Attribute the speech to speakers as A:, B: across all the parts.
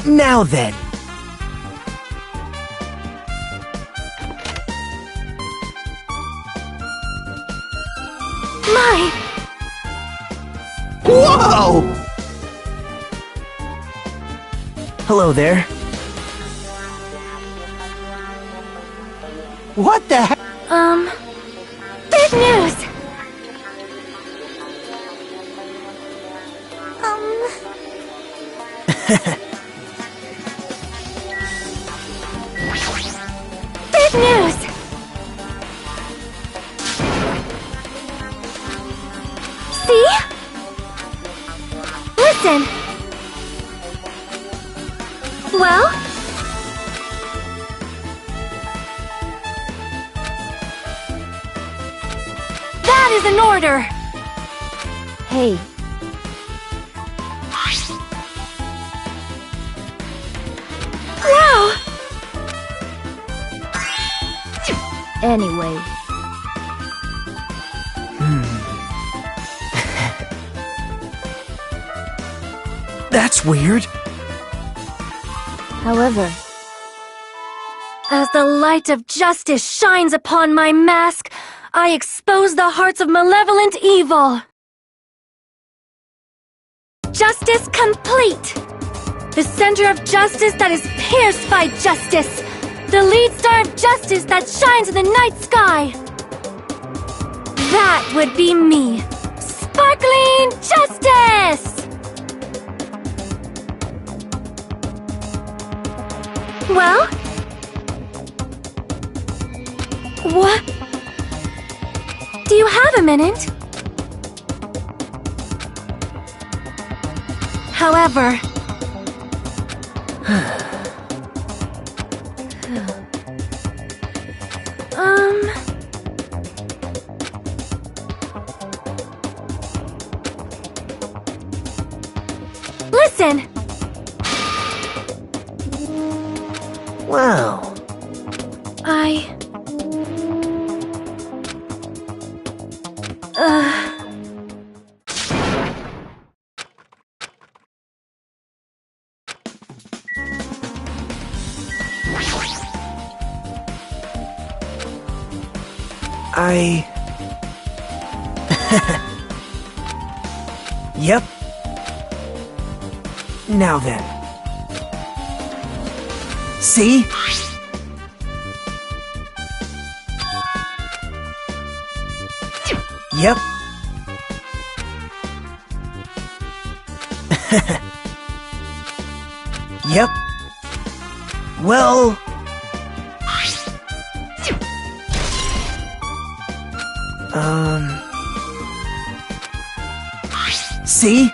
A: Now then.
B: My!
A: Whoa! Hello there. What the heck?
B: Big news! Big news! See? Listen! Well? That is an order! Hey. Wow! Anyway.
A: That's weird.
B: However, as the light of justice shines upon my mask, I expose the hearts of malevolent evil. Justice complete! The center of justice that is pierced by justice! The lead star of justice that shines in the night sky! That would be me! Sparkling justice! Well? What? Do you have a minute? However... Listen!
A: Wow. Yep. Now then. See? Yep. Yep. Well... See?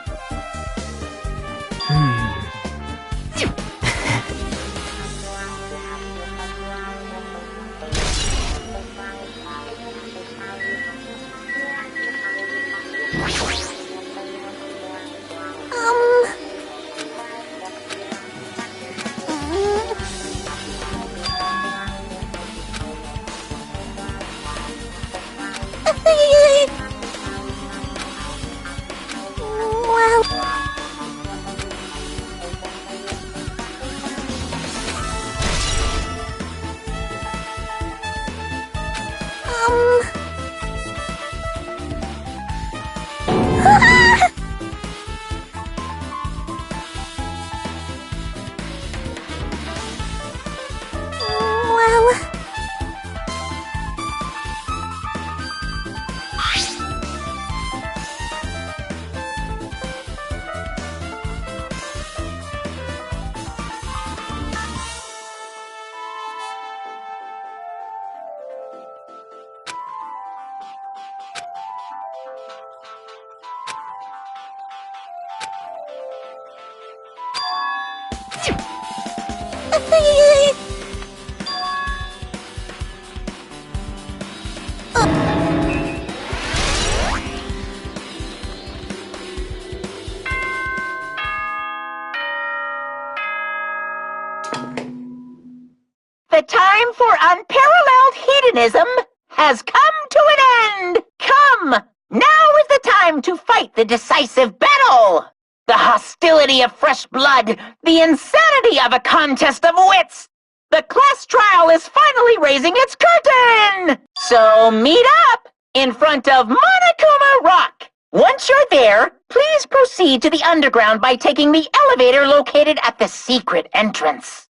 C: The time for unparalleled hedonism has come to an end! Come! Now is the time to fight the decisive battle! The hostility of fresh blood, the insanity of a contest of wits. The class trial is finally raising its curtain! So meet up in front of Monokuma Rock. Once you're there, please proceed to the underground by taking the elevator located at the secret entrance.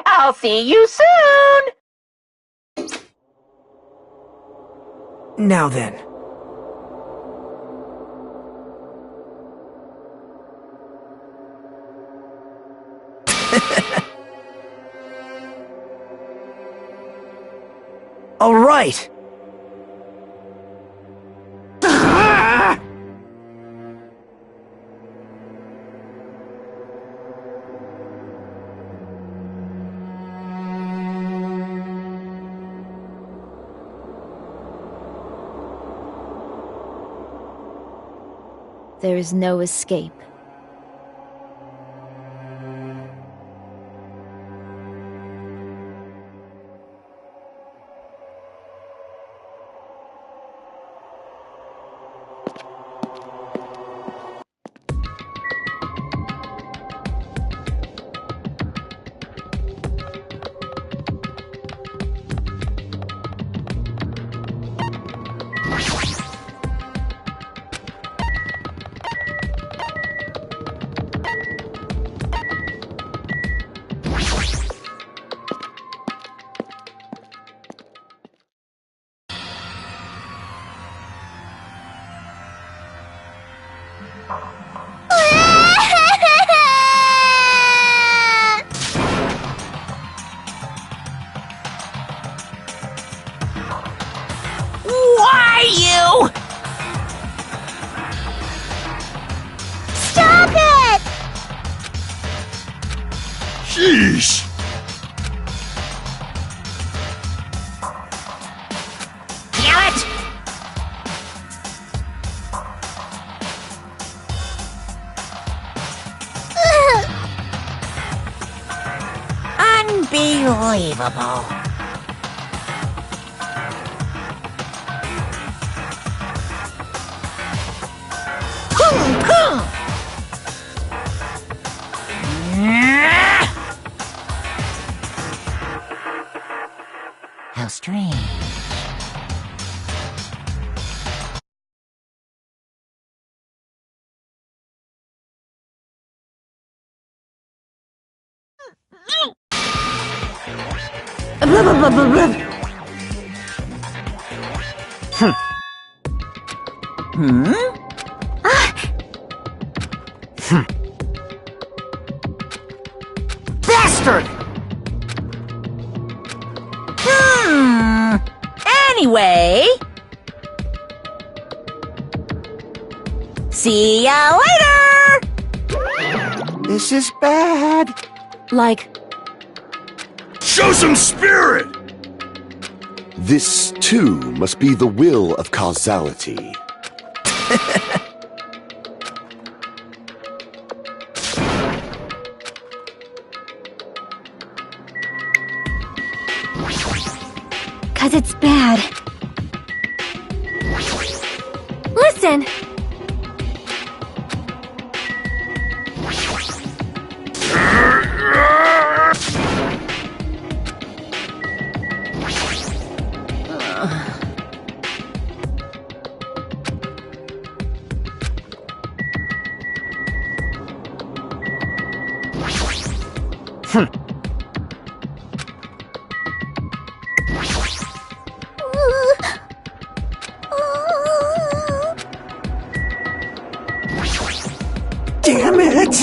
C: I'll see you soon!
A: Now then. All right.
B: There is no escape.
A: Why you?
B: Stop it!
D: Sheesh!
A: Damn it! Unbelievable. How strange. Blah, blah, blah, blah, blah. Bastard! Anyway... See ya later!
D: This is bad.
B: Like,
D: Show some spirit! This, too, must be the will of causality.
B: cause it's bad. Listen!
A: Damn it!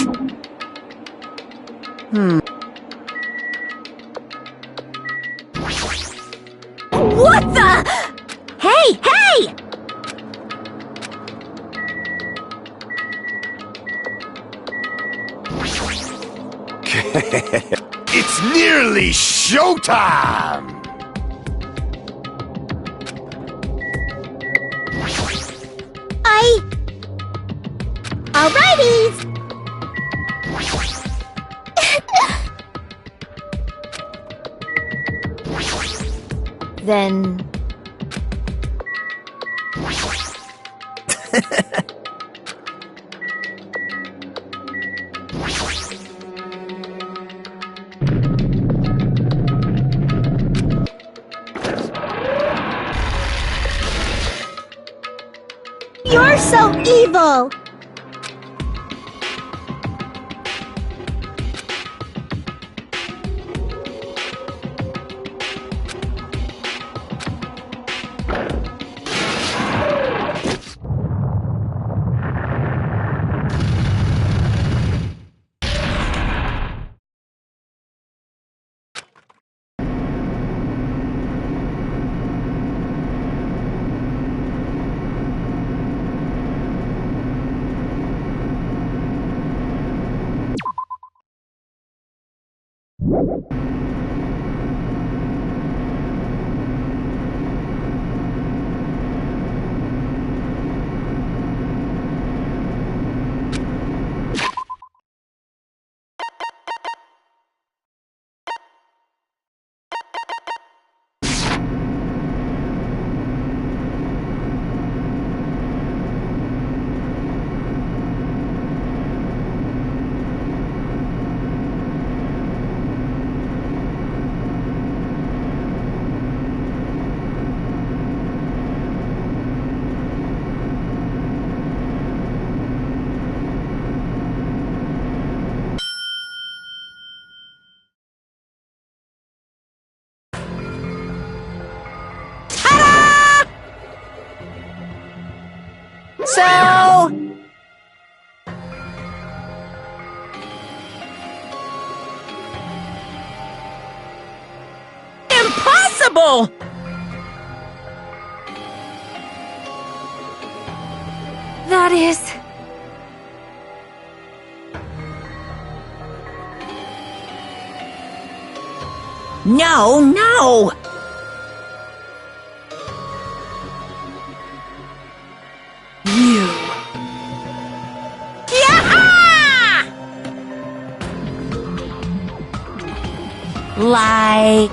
B: What the? Hey, hey!
D: It's nearly showtime!
B: Alrighties! Then... You're so evil!
A: So... Impossible!
B: That is...
A: No, no! You... Yaha! Like...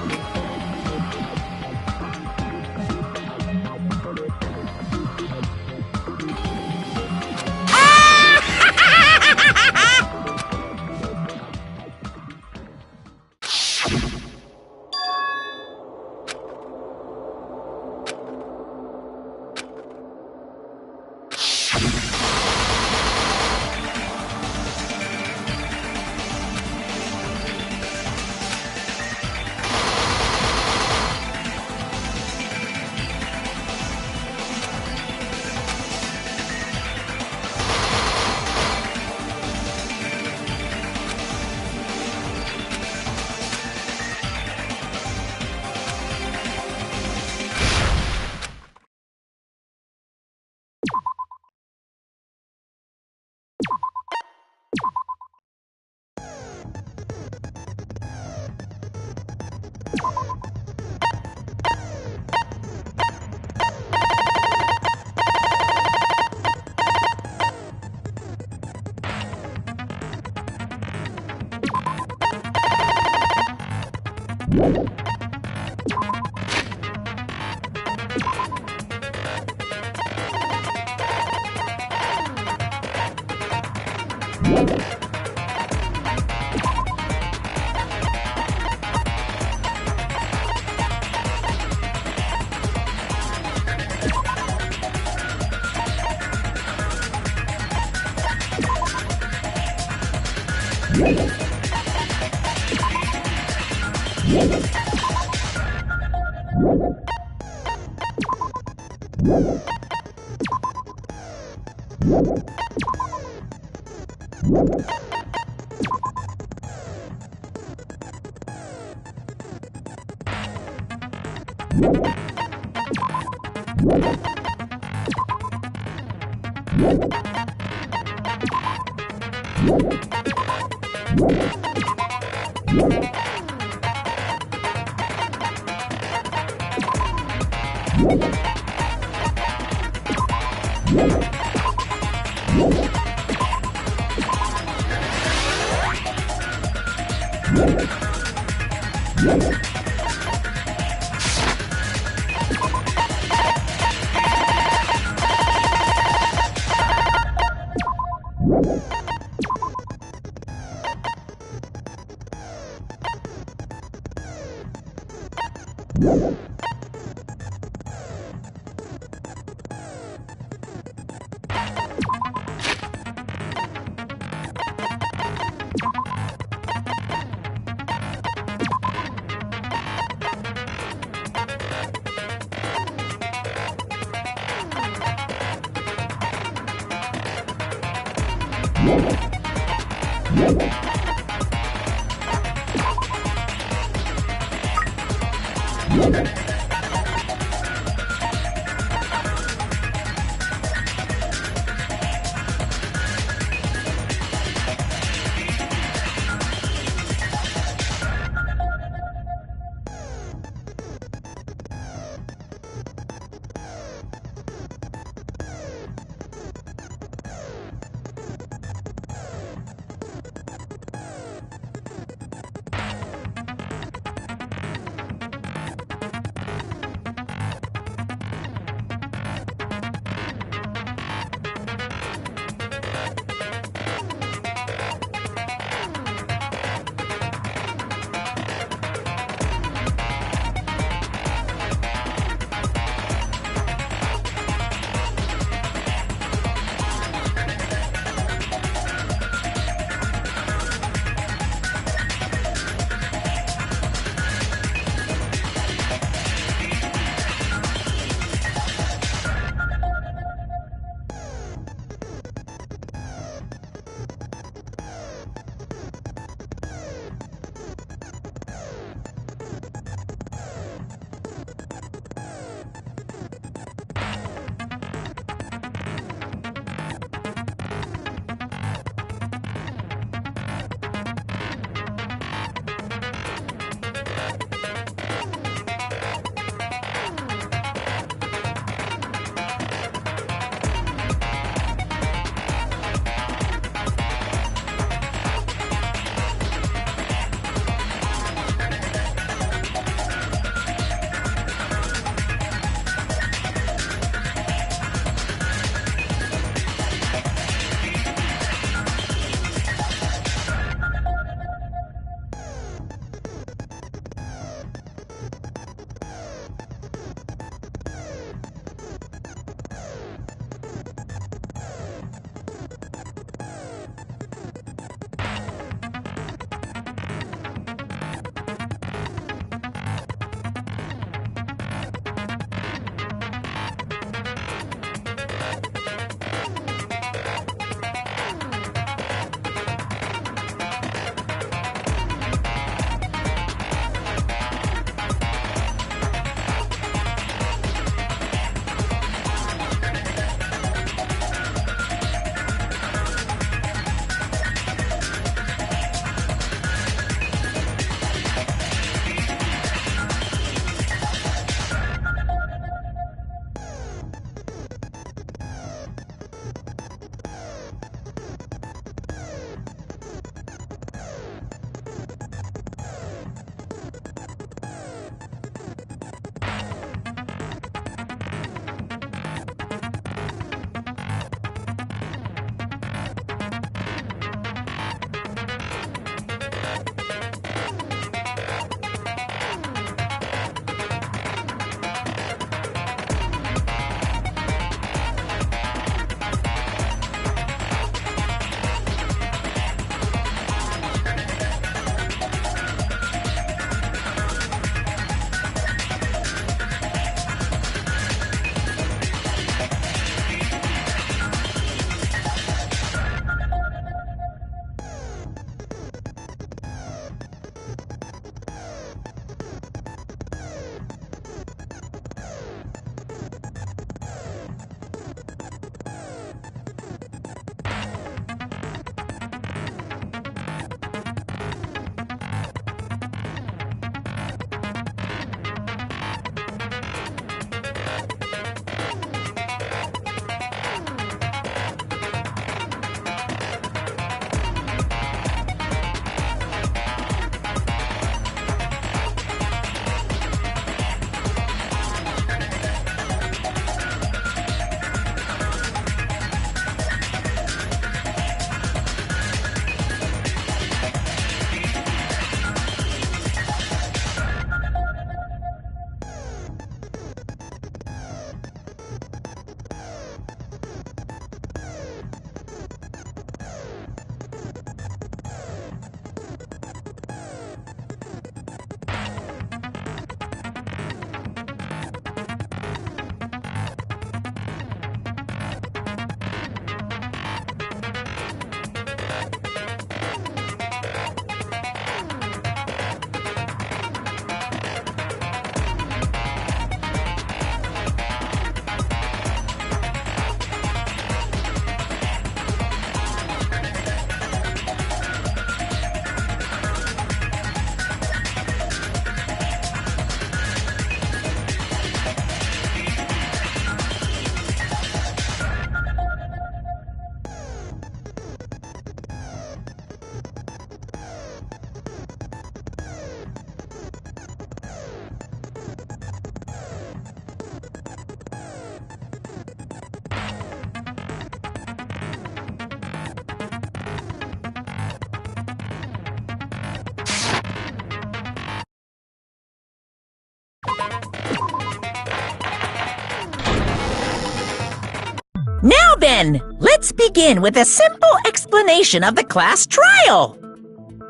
A: then, let's begin with a simple explanation of the class trial.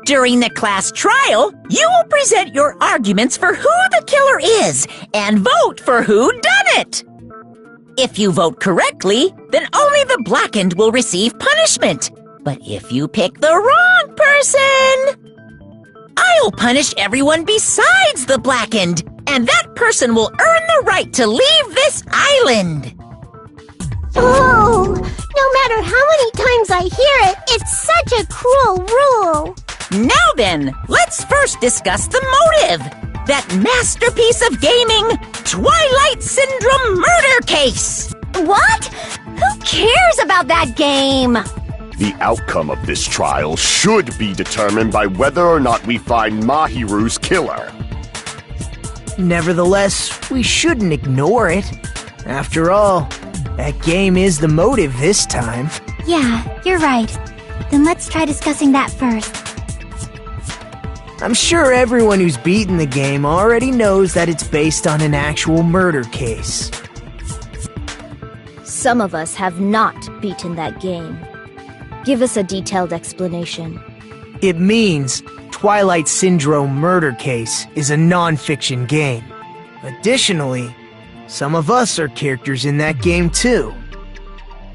A: During the class trial, you will present your arguments for who the killer is and vote for who done it. If you vote correctly, then only the blackened will receive punishment. But if you pick the wrong person, I'll punish everyone besides the blackened, and that person will earn the right to leave this island.
E: Oh, no matter how many times I hear it, it's such a cruel rule.
A: Now then, let's first discuss the motive. That masterpiece of gaming, Twilight Syndrome murder case.
B: What? Who cares about that game?
D: The outcome of this trial should be determined by whether or not we find Mahiru's killer.
F: Nevertheless, we shouldn't ignore it. After all, that game is the motive this time.
E: Yeah, you're right. Then let's try discussing that first.
F: I'm sure everyone who's beaten the game already knows that it's based on an actual murder case.
B: Some of us have not beaten that game. Give us a detailed explanation.
F: It means Twilight Syndrome Murder Case is a non-fiction game. Additionally, some of us are characters in that game too.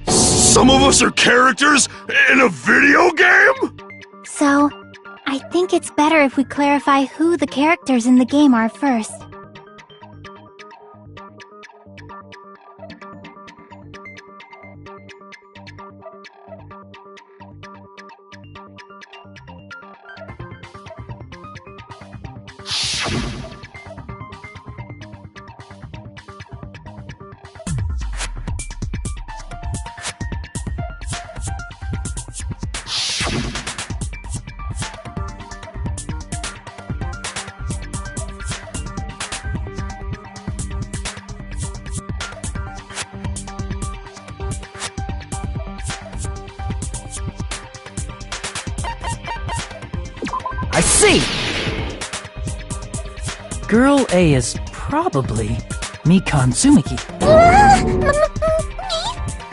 D: Some of us are characters in a video game?
E: So, I think it's better if we clarify who the characters in the game are first.
F: I see!
G: Girl A is probably Mikan Tsumiki.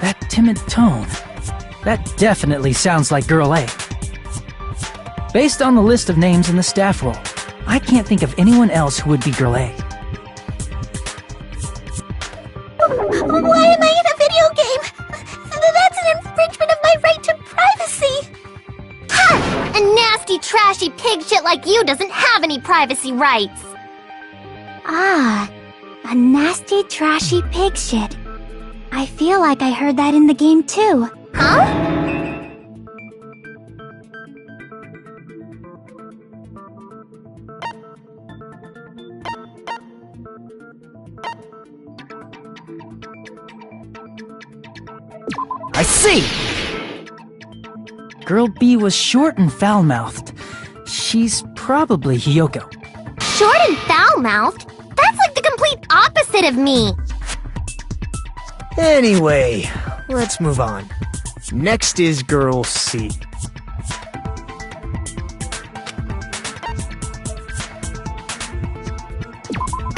G: That timid tone. That definitely sounds like Girl A. Based on the list of names in the staff roll, I can't think of anyone else who would be Girl A.
E: Why am I in a video game? That's an infringement of my right to privacy! Ha! A nasty, trashy pig shit like you doesn't have any privacy rights! Ah, a nasty, trashy pig shit. I feel like I heard that in the game too. Huh?
F: I see!
G: Girl B was short and foul-mouthed. She's probably Hiyoko.
E: Short and foul-mouthed? That's like the complete opposite of me!
F: Anyway, let's move on. Next is Girl C.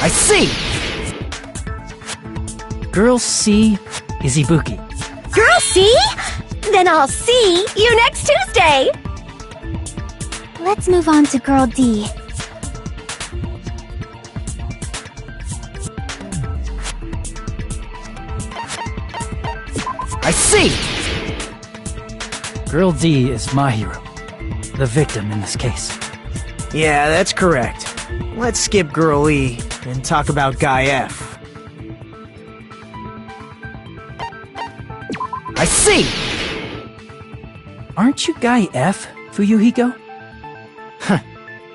F: I see!
G: Girl C is Ibuki.
B: Girl C? Then I'll see you next Tuesday!
E: Let's move on to Girl D.
F: I see!
G: Girl D is Mahiru, the victim in this case.
F: Yeah, that's correct. Let's skip Girl E and talk about Guy F. I see!
G: Aren't you Guy F, Fuyuhiko?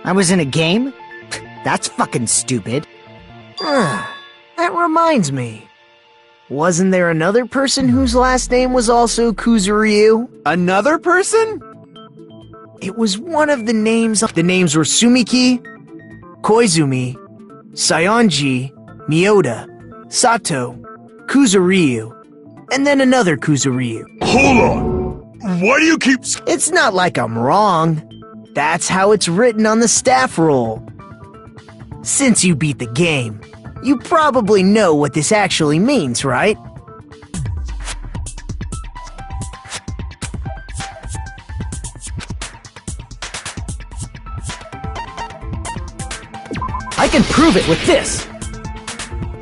H: I was in a game? That's fucking stupid.
F: That reminds me. Wasn't there another person whose last name was also Kuzuryu?
D: Another person?
F: It was one of the names. The names were Sumiki, Koizumi, Sayonji, Miyoda, Sato, Kuzuryu, and then another Kuzuryu.
D: Hold on! Why do you keep...
F: It's not like I'm wrong. That's how it's written on the staff roll. Since you beat the game, you probably know what this actually means, right?
G: can prove it with this!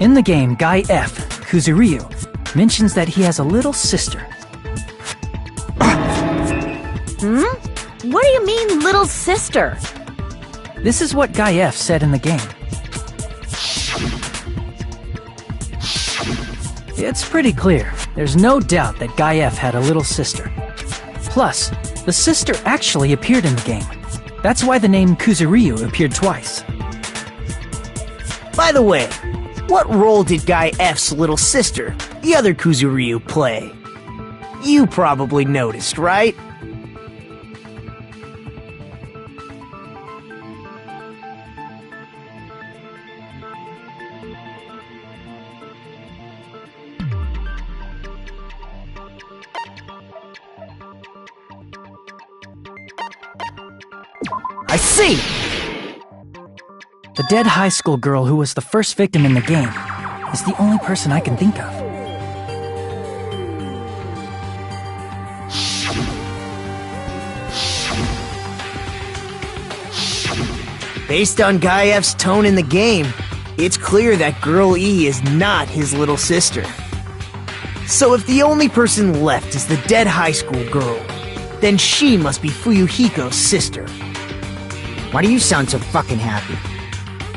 G: In the game, Guy F, Kuzuryu, mentions that he has a little sister.
B: What do you mean, little sister?
G: This is what Guy F said in the game. It's pretty clear. There's no doubt that Guy F had a little sister. Plus, the sister actually appeared in the game. That's why the name Kuzuryu appeared twice.
F: By the way, what role did Guy F's little sister, the other Kuzuryu, play? You probably noticed, right? I see!
G: The dead high school girl who was the first victim in the game is the only person I can think of.
F: Based on Guy F's tone in the game, it's clear that Girl E is not his little sister. So if the only person left is the dead high school girl, then she must be Fuyuhiko's sister.
H: Why do you sound so fucking happy?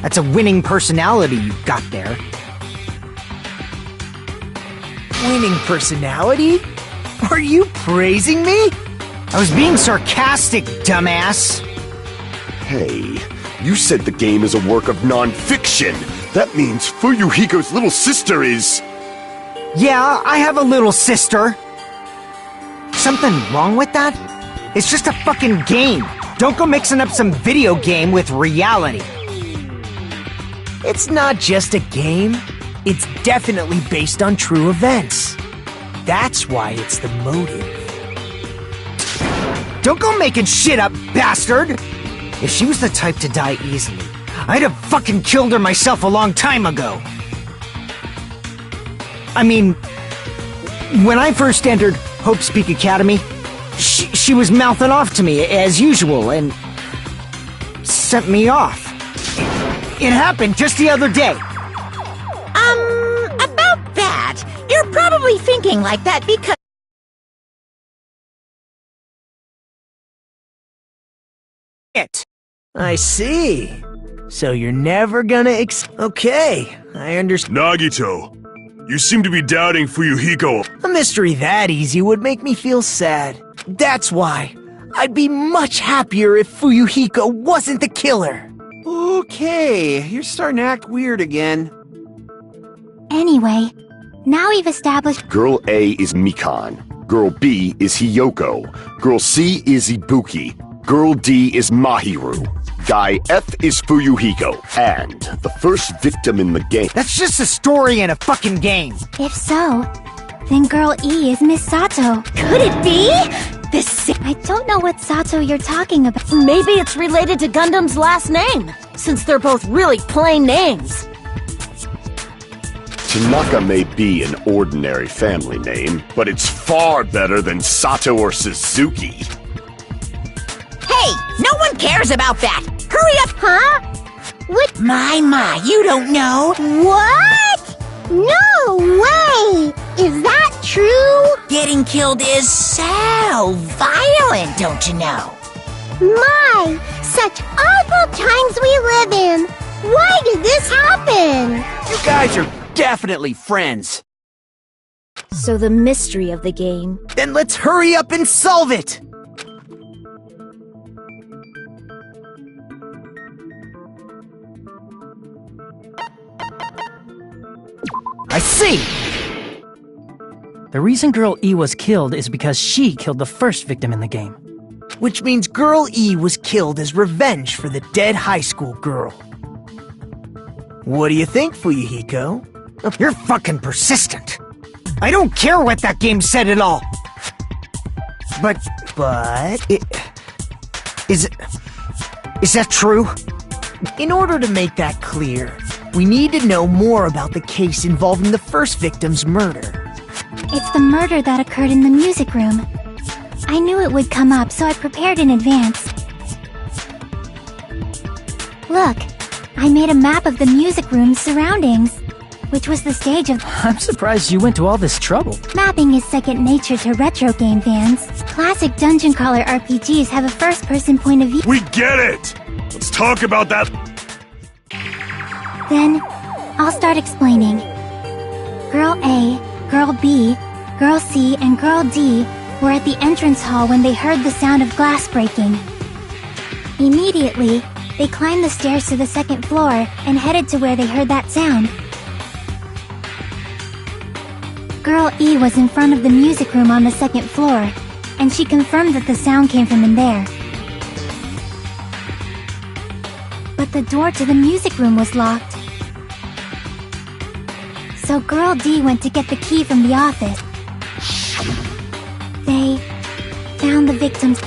H: That's a winning personality you've got there.
F: Winning personality? Are you praising me?
H: I was being sarcastic, dumbass.
D: Hey, you said the game is a work of non-fiction. That means Fuyuhiko's little sister is...
H: Yeah, I have a little sister. Something wrong with that? It's just a fucking game. Don't go mixing up some video game with reality.
F: It's not just a game. It's definitely based on true events. That's why it's the motive.
H: Don't go making shit up, bastard! If she was the type to die easily, I'd have fucking killed her myself a long time ago. I mean, when I first entered Hope's Peak Academy, she was mouthing off to me as usual and sent me off. It happened just the other day.
A: About that, you're probably thinking like that because...
F: I see. So you're never gonna Okay, I understand.
I: Nagito, you seem to be doubting Fuyuhiko.
F: A mystery that easy would make me feel sad. That's why. I'd be much happier if Fuyuhiko wasn't the killer.
J: Okay, you're starting to act weird again.
E: Anyway, now we've established
D: Girl A is Mikan. Girl B is Hiyoko. Girl C is Ibuki. Girl D is Mahiru. Guy F is Fuyuhiko. And the first victim in the game...
H: That's just a story in a fucking game.
E: If so, then Girl E is Miss Sato.
B: Could it be?
E: I don't know what Sato you're talking about.
B: Maybe it's related to Gundam's last name, since they're both really plain names.
D: Tanaka may be an ordinary family name, but it's far better than Sato or Suzuki.
A: Hey, no one cares about that! Hurry up!
E: Huh? What?
A: My, you don't know!
E: What? No way! Is that true?
A: Getting killed is so violent, don't you know?
E: My, such awful times we live in. Why did this happen?
J: You guys are definitely friends.
B: So the mystery of the game.
F: Then let's hurry up and solve it! I see!
G: The reason Girl E was killed is because she killed the first victim in the game.
F: Which means Girl E was killed as revenge for the dead high school girl. What do you think, Fuyuhiko?
H: You're fucking persistent. I don't care what that game said at all. But... Is that true?
F: In order to make that clear, we need to know more about the case involving the first victim's murder.
E: It's the murder that occurred in the music room. I knew it would come up, so I prepared in advance. Look, I made a map of the music room's surroundings, which was the stage of...
G: I'm surprised you went to all this trouble.
E: Mapping is second nature to retro game fans. Classic dungeon crawler RPGs have a first-person point of view.
I: We get it! Let's talk about that.
E: Then, I'll start explaining. Girl A, Girl B, Girl C, and Girl D were at the entrance hall when they heard the sound of glass breaking. Immediately, they climbed the stairs to the second floor and headed to where they heard that sound. Girl E was in front of the music room on the second floor, and she confirmed that the sound came from in there. But the door to the music room was locked. So Girl D went to get the key from the office. They found the victims.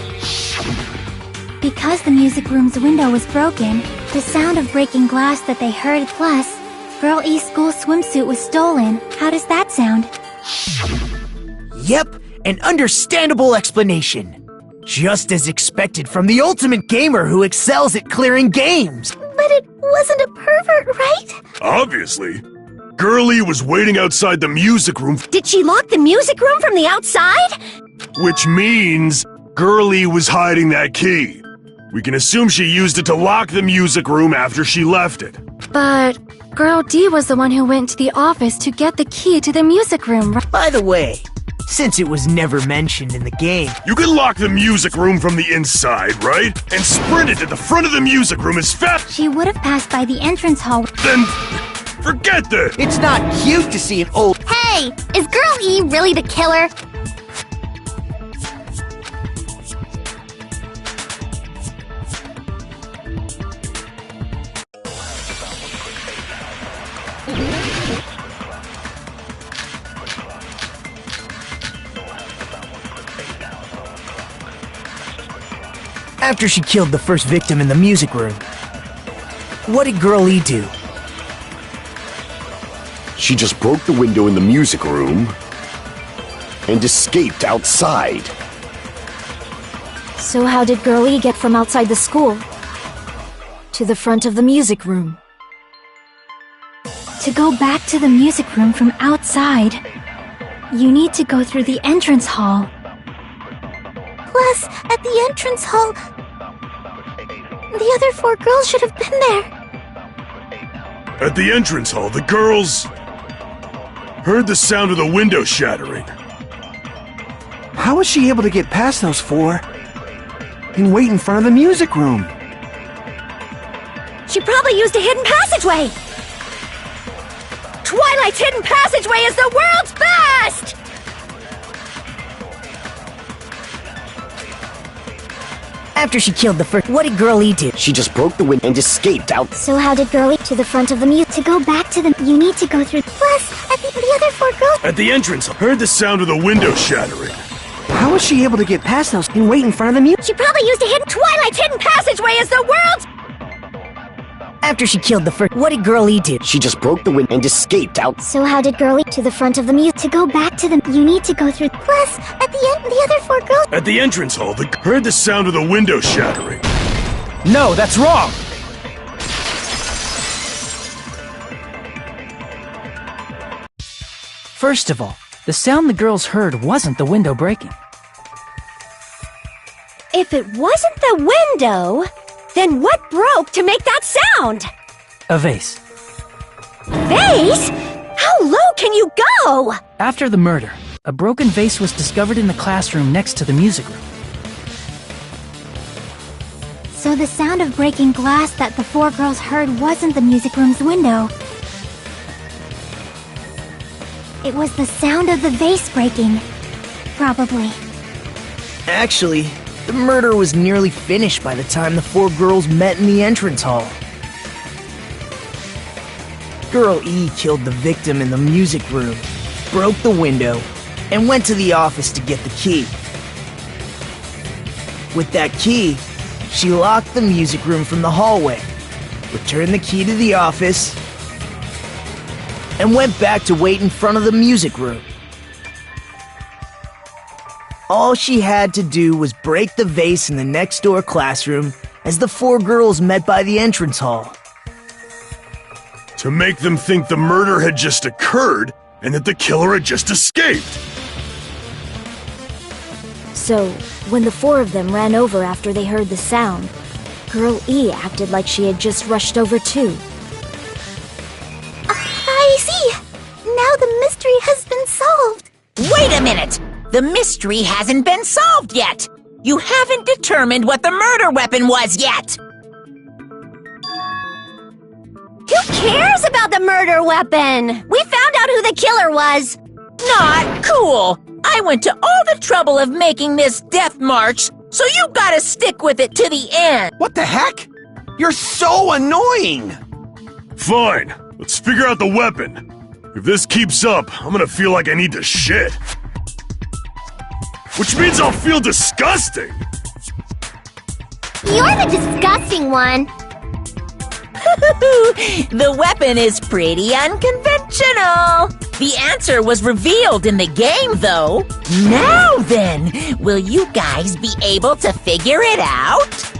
E: Because the music room's window was broken, the sound of breaking glass that they heard, plus Girl E's school swimsuit was stolen. How does that sound?
F: Yep, an understandable explanation. Just as expected from the ultimate gamer who excels at clearing games.
E: But it wasn't a pervert, right?
I: Obviously. Girlie was waiting outside the music room,
E: Did she lock the music room from the outside?
I: which means Girlie was hiding that key. We can assume she used it to lock the music room after she left it.
B: But Girl D was the one who went to the office to get the key to the music room, right?
F: By the way, since it was never mentioned in the game,
I: You can lock the music room from the inside, right? And sprint it to the front of the music room as fast.
E: She would have passed by the entrance hall.
I: Then forget this.
F: it's not cute to see an old...
E: Hey, is Girl E really the killer?
F: After she killed the first victim in the music room, what did Girl E do?
D: She just broke the window in the music room and escaped outside.
B: So how did Girl E get from outside the school to the front of the music room?
E: To go back to the music room from outside, you need to go through the entrance hall. Plus, at the entrance hall, the other 4 girls should have been there.
I: At the entrance hall, the girls heard the sound of the window shattering.
J: How was she able to get past those 4 and wait in front of the music room?
B: She probably used a hidden passageway! Twilight's hidden passageway is the world's best!
F: After she killed the first... What did Girl E do?
D: She just broke the window and escaped out.
E: So how did Girl E to the front of the music? To go back to the... You need to go through... Plus, at the other 4 girls...
I: At the entrance, heard the sound of the window shattering.
J: How was she able to get past those and wait in front of the music?
B: She probably used a hidden... Twilight's hidden passageway is the world's...
F: After she killed the first... What did Girl E do?
D: She just broke the window and escaped out.
E: So how did Girl E to the front of the music? To go back to the... You need to go through... Plus, at the end, the other 4 girls...
I: At the entrance hall, heard the sound of the window shattering.
G: No, that's wrong! First of all, the sound the girls heard wasn't the window breaking.
B: If it wasn't the window, then what broke to make that sound?
G: A vase.
B: Vase? How low can you go?
G: After the murder, a broken vase was discovered in the classroom next to the music room.
E: So the sound of breaking glass that the 4 girls heard wasn't the music room's window. It was the sound of the vase breaking. Probably.
F: Actually, the murder was nearly finished by the time the 4 girls met in the entrance hall. Girl E killed the victim in the music room, broke the window, and went to the office to get the key. With that key, she locked the music room from the hallway, returned the key to the office, and went back to wait in front of the music room. All she had to do was break the vase in the next door classroom as the 4 girls met by the entrance hall.
I: to make them think the murder had just occurred and that the killer had just escaped.
B: So, when the four of them ran over after they heard the sound, Girl E acted like she had just rushed over too.
E: I see! Now the mystery has been solved!
A: Wait a minute! The mystery hasn't been solved yet! You haven't determined what the murder weapon was yet!
E: Who cares about the murder weapon? We found out who the killer was!
A: Not cool! I went to all the trouble of making this death march, so you gotta stick with it to the end!
J: What the heck? You're so annoying!
I: Fine, let's figure out the weapon. If this keeps up, I'm gonna feel like I need to shit. Which means I'll feel disgusting!
E: You're the disgusting one!
A: The weapon is pretty unconventional! The answer was revealed in the game, though. Now then, will you guys be able to figure it out?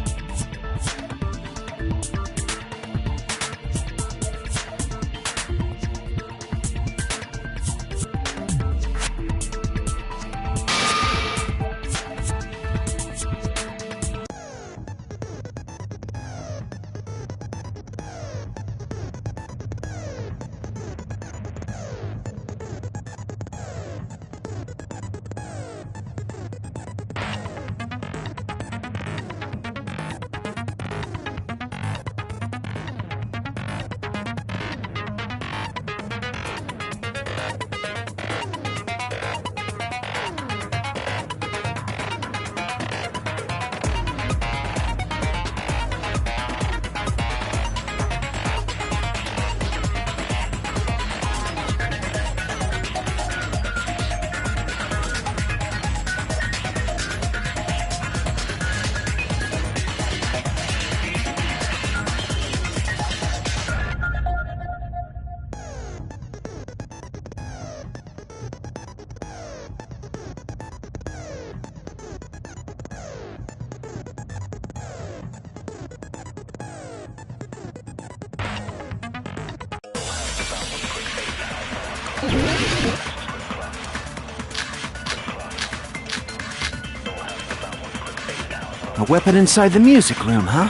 J: A weapon inside the music room, huh?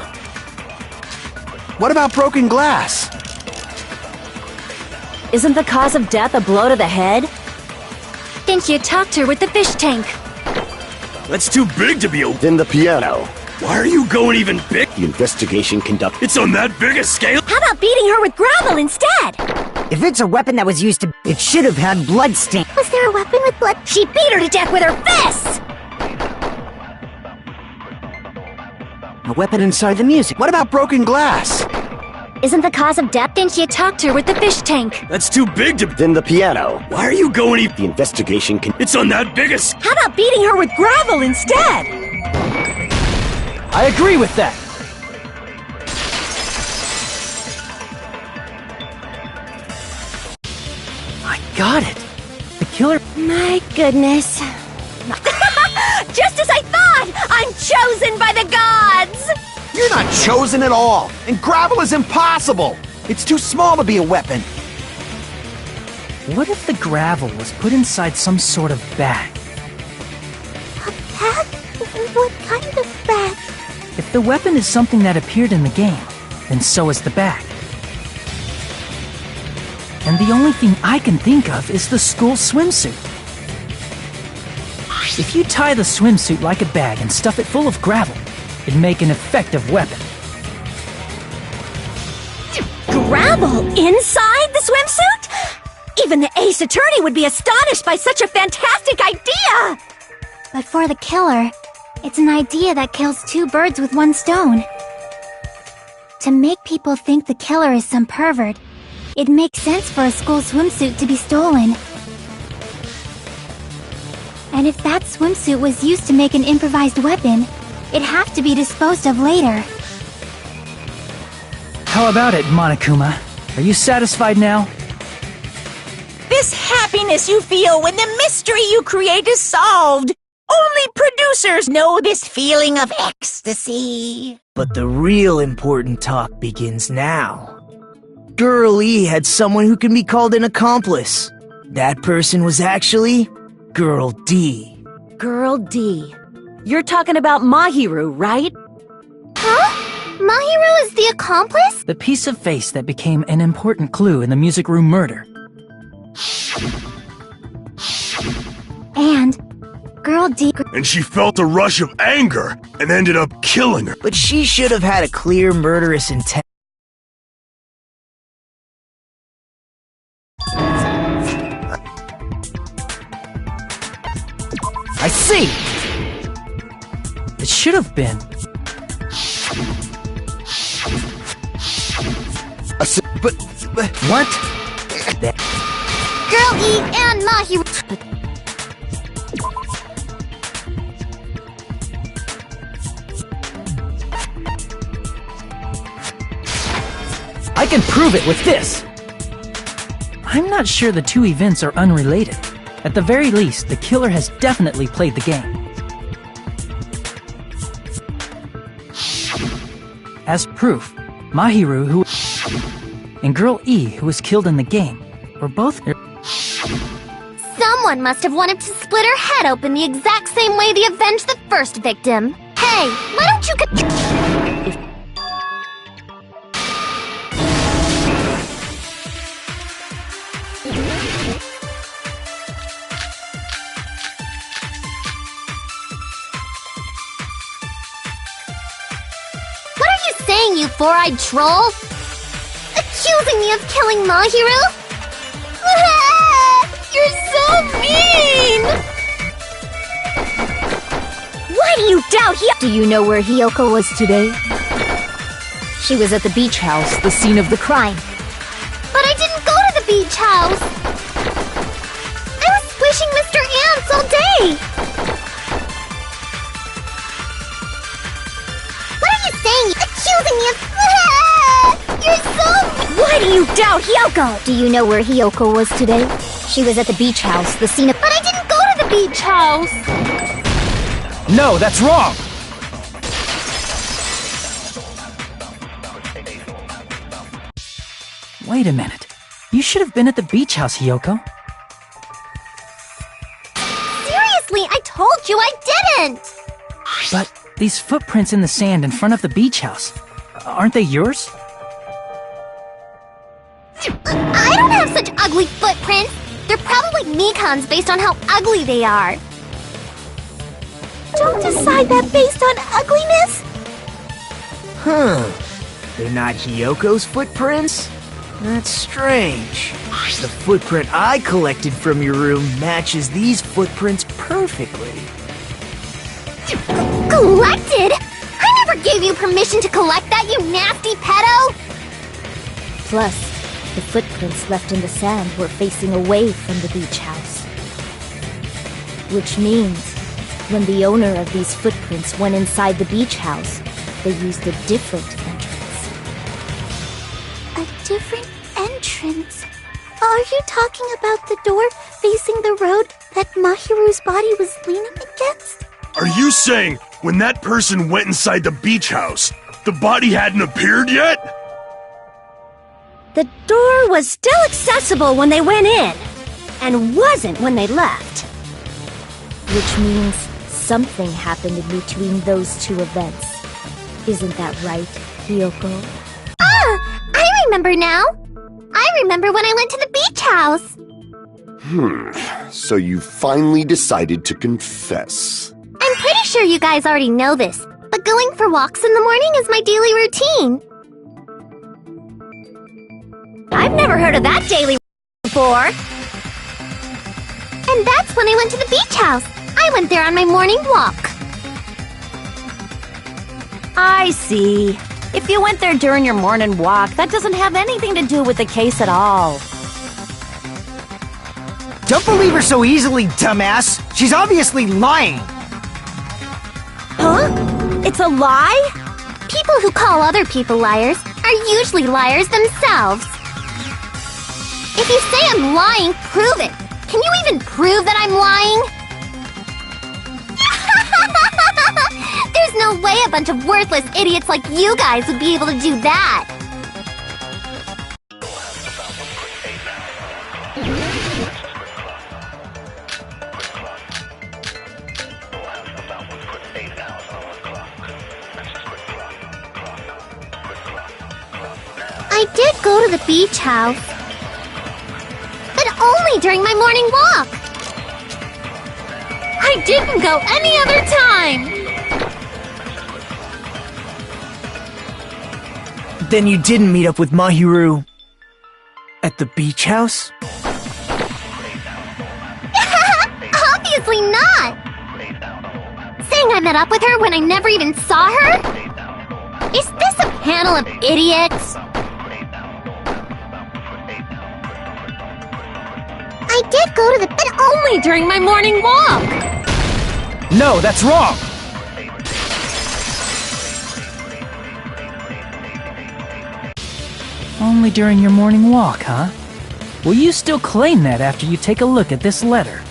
J: What about broken glass?
B: Isn't the cause of death a blow to the head? Didn't you talk to her with the fish tank?
I: That's too big to be a...
D: Then the piano.
I: Why are you going even big?
D: The investigation conducted.
I: It's on that big a scale?
B: How about beating her with gravel instead?
H: If it's a weapon that was used to... It should have had blood stain.
E: Was there a weapon with blood?
B: She beat her to death with her fists!
J: A weapon inside the music. What about broken glass?
B: Isn't the cause of death? Didn't you talk to her with the fish tank?
I: That's too big to...
D: Then the piano.
I: Why are you going even...
D: The investigation
I: It's on that big a...
B: How about beating her with gravel instead?
G: I agree with that. I got it. The killer...
B: My goodness. Just as I thought! I'm chosen by the gods!
J: You're not chosen at all, and gravel is impossible. It's too small to be a weapon.
G: What if the gravel was put inside some sort of bag?
E: A bag? What kind of bag?
G: If the weapon is something that appeared in the game, then so is the bag. And the only thing I can think of is the school swimsuit. If you tie the swimsuit like a bag and stuff it full of gravel, it'd make an effective weapon.
B: Gravel inside the swimsuit? Even the ace attorney would be astonished by such a fantastic idea!
E: But for the killer, it's an idea that kills two birds with one stone. To make people think the killer is some pervert, it makes sense for a school swimsuit to be stolen. And if that swimsuit was used to make an improvised weapon, it'd have to be disposed of later.
G: How about it, Monokuma? Are you satisfied now?
A: This happiness you feel when the mystery you create is solved. Only producers know this feeling of ecstasy.
F: But the real important talk begins now. Girl E had someone who can be called an accomplice. That person was actually Girl D.
K: Girl D. You're talking about Mahiru, right?
E: Huh? Mahiru is the accomplice?
G: The piece of face that became an important clue in the music room murder.
B: And Girl D.
I: And she felt a rush of anger and ended up killing her.
F: But she should have had a clear murderous intent.
G: I see! It should have been.
F: But
G: What?
E: Girl E and Mahiru.
G: I can prove it with this! I'm not sure the two events are unrelated. At the very least, the killer has definitely played the game. As proof, Mahiru, who and Girl E, who was killed in the game, were both.
E: Someone must have wanted to split her head open the exact same way they avenged the first victim. Hey, why don't you What are you saying, you four-eyed troll? Accusing me of killing Mahiru? You're so mean!
B: Why do you doubt Do you know where Hiyoko was today? She was at the beach house, the scene of the crime.
E: But I didn't go to the beach house! I was squishing Mr. Ants all day! What are you saying? Accusing me of... You're so...
B: Why do you doubt Hiyoko? Do you know where Hiyoko was today? She was at the beach house, the scene of...
E: But I didn't go to the beach house!
G: No, that's wrong! Wait a minute. You should have been at the beach house, Hiyoko.
E: Seriously, I told you I didn't!
G: But these footprints in the sand in front of the beach house, aren't they yours?
E: I don't have such ugly footprints! They're probably Mikan's based on how ugly they are. Don't decide that based on ugliness!
F: They're not Hiyoko's footprints? That's strange. The footprint I collected from your room matches these footprints perfectly.
E: Collected? I never gave you permission to collect that, you nasty pedo!
B: Plus, the footprints left in the sand were facing away from the beach house. Which means, when the owner of these footprints went inside the beach house, they used a different entrance.
E: A different entrance? Are you talking about the door facing the road that Mahiru's body was leaning against?
I: Are you saying when that person went inside the beach house, the body hadn't appeared yet?
B: The door was still accessible when they went in, and wasn't when they left. Which means something happened in between those two events. Isn't that right, Hiyoko?
E: Ah! I remember now! I remember when I went to the beach house!
D: So you finally decided to confess.
E: I'm pretty sure you guys already know this, but going for walks in the morning is my daily routine.
B: I've never heard of that daily before.
E: And that's when I went to the beach house. I went there on my morning walk.
K: I see. If you went there during your morning walk, that doesn't have anything to do with the case at all.
H: Don't believe her so easily, dumbass! She's obviously lying!
B: Huh? It's a lie?
E: People who call other people liars are usually liars themselves. If you say I'm lying, prove it. Can you even prove that I'm lying? There's no way a bunch of worthless idiots like you guys would be able to do that. I did go to the beach house. But only during my morning walk. I didn't go any other time.
F: Then you didn't meet up with Mahiru at the beach house?
E: Obviously not! Saying I met up with her when I never even saw her? Is this a panel of idiots? I did go to the bed only during my morning walk!
G: No, that's wrong! Only during your morning walk, huh? Will you still claim that after you take a look at this letter?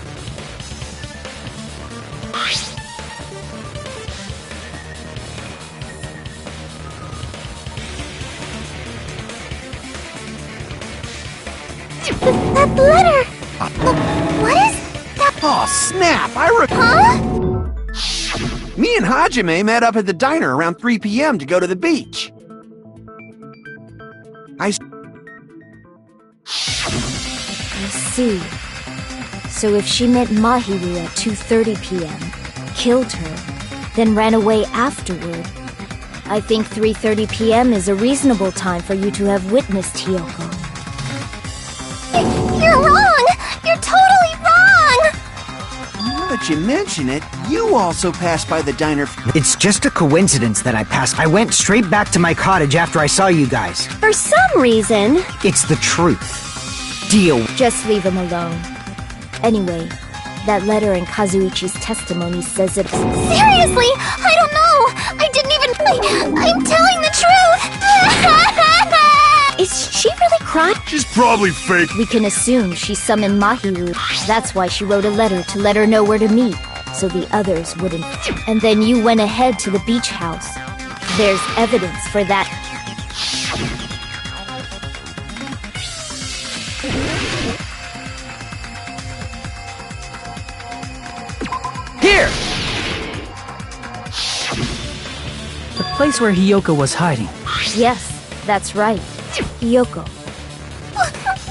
E: That letter! What is that?
J: Oh, snap!
E: Huh?
J: Me and Hajime met up at the diner around 3 p.m. to go to the beach.
B: I see. So if she met Mahiru at 2:30 p.m., killed her, then ran away afterward, I think 3:30 p.m. is a reasonable time for you to have witnessed Hiyoko.
E: You're wrong! You're totally wrong!
J: Now that you mention it, you also passed by the diner.
H: It's just a coincidence that I passed. I went straight back to my cottage after I saw you guys.
B: For some reason...
H: It's the truth. Deal.
B: Just leave him alone. Anyway, that letter in Kazuichi's testimony says it...
E: Seriously? I don't know! I didn't even... I'm telling the truth!
B: Is she really crying?
I: She's probably fake.
B: We can assume she summoned Mahiru. That's why she wrote a letter to let her know where to meet, so the others wouldn't. And then you went ahead to the beach house. There's evidence for that.
G: Here! The place where Hiyoko was hiding.
B: Yes, that's right. Hiyoko.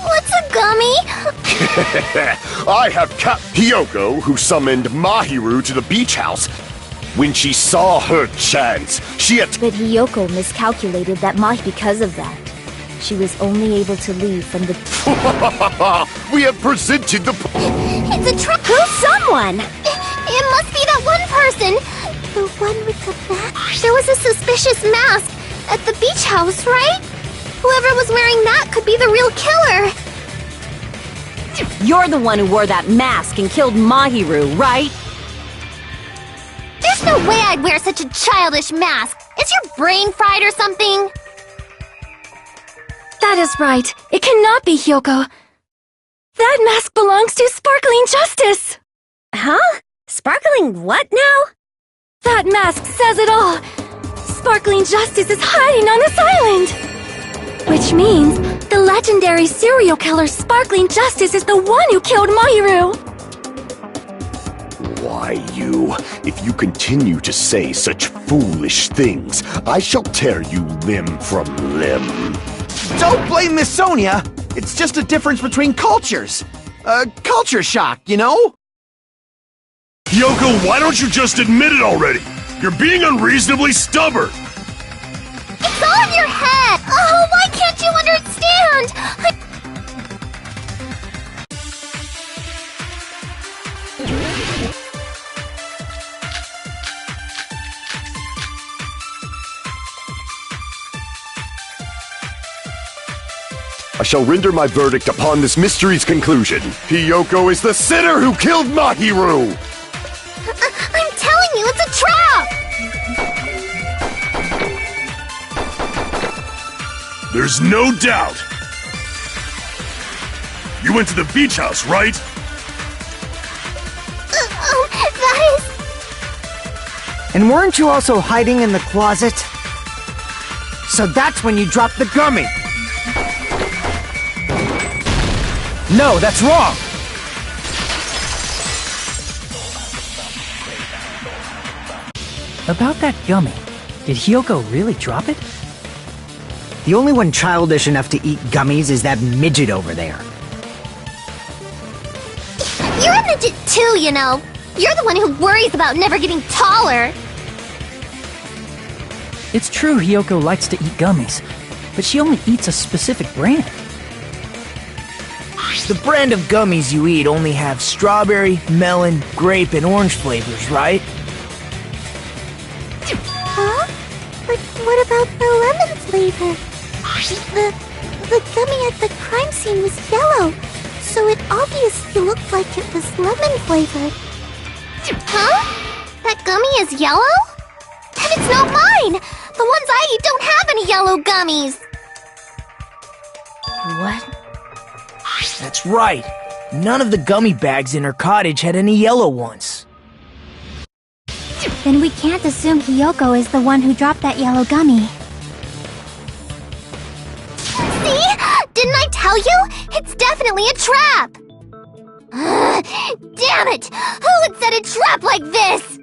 E: What's a gummy?
D: I have Cap Hiyoko, who summoned Mahiru to the beach house. When she saw her chance, she had...
B: But Hiyoko miscalculated that because of that. She was only able to leave from the...
D: We have presented the...
E: It's a trap.
B: Who's someone?
E: It must be that one person. The one with the mask. There was a suspicious mask at the beach house, right? Whoever was wearing that could be the real killer.
K: You're the one who wore that mask and killed Mahiru, right?
E: There's no way I'd wear such a childish mask. Is your brain fried or something?
L: That is right. It cannot be Hiyoko. That mask belongs to Sparkling Justice!
B: Huh? Sparkling what now?
L: That mask says it all! Sparkling Justice is hiding on this island! Which means the legendary serial killer Sparkling Justice is the one who killed Mahiru!
D: Why, you? If you continue to say such foolish things, I shall tear you limb from limb.
J: Don't blame Miss Sonia! It's just a difference between cultures. Culture shock, you know?
I: Hiyoko, why don't you just admit it already? You're being unreasonably stubborn!
E: It's all in your head! Oh, why can't you understand?
D: I shall render my verdict upon this mystery's conclusion. Hiyoko is the sinner who killed Mahiru!
E: I'm telling you, it's a trap!
I: There's no doubt. You went to the beach house, right?
E: That is...
H: And weren't you also hiding in the closet? So that's when you dropped the gummy!
G: No, that's wrong! About that gummy, did Hiyoko really drop it?
H: The only one childish enough to eat gummies is that midget over there.
E: You're a midget too, you know. You're the one who worries about never getting taller.
G: It's true Hiyoko likes to eat gummies, but she only eats a specific brand.
F: The brand of gummies you eat only have strawberry, melon, grape, and orange flavors, right?
E: Huh? But what about the lemon flavor? The gummy at the crime scene was yellow, so it obviously looked like it was lemon flavored. Huh? That gummy is yellow? Then it's not mine! The ones I eat don't have any yellow gummies!
B: What?
F: That's right. None of the gummy bags in her cottage had any yellow ones.
B: Then we can't assume Hiyoko is the one who dropped that yellow gummy.
E: See? Didn't I tell you? It's definitely a trap! Damn it! Who would set a trap like this?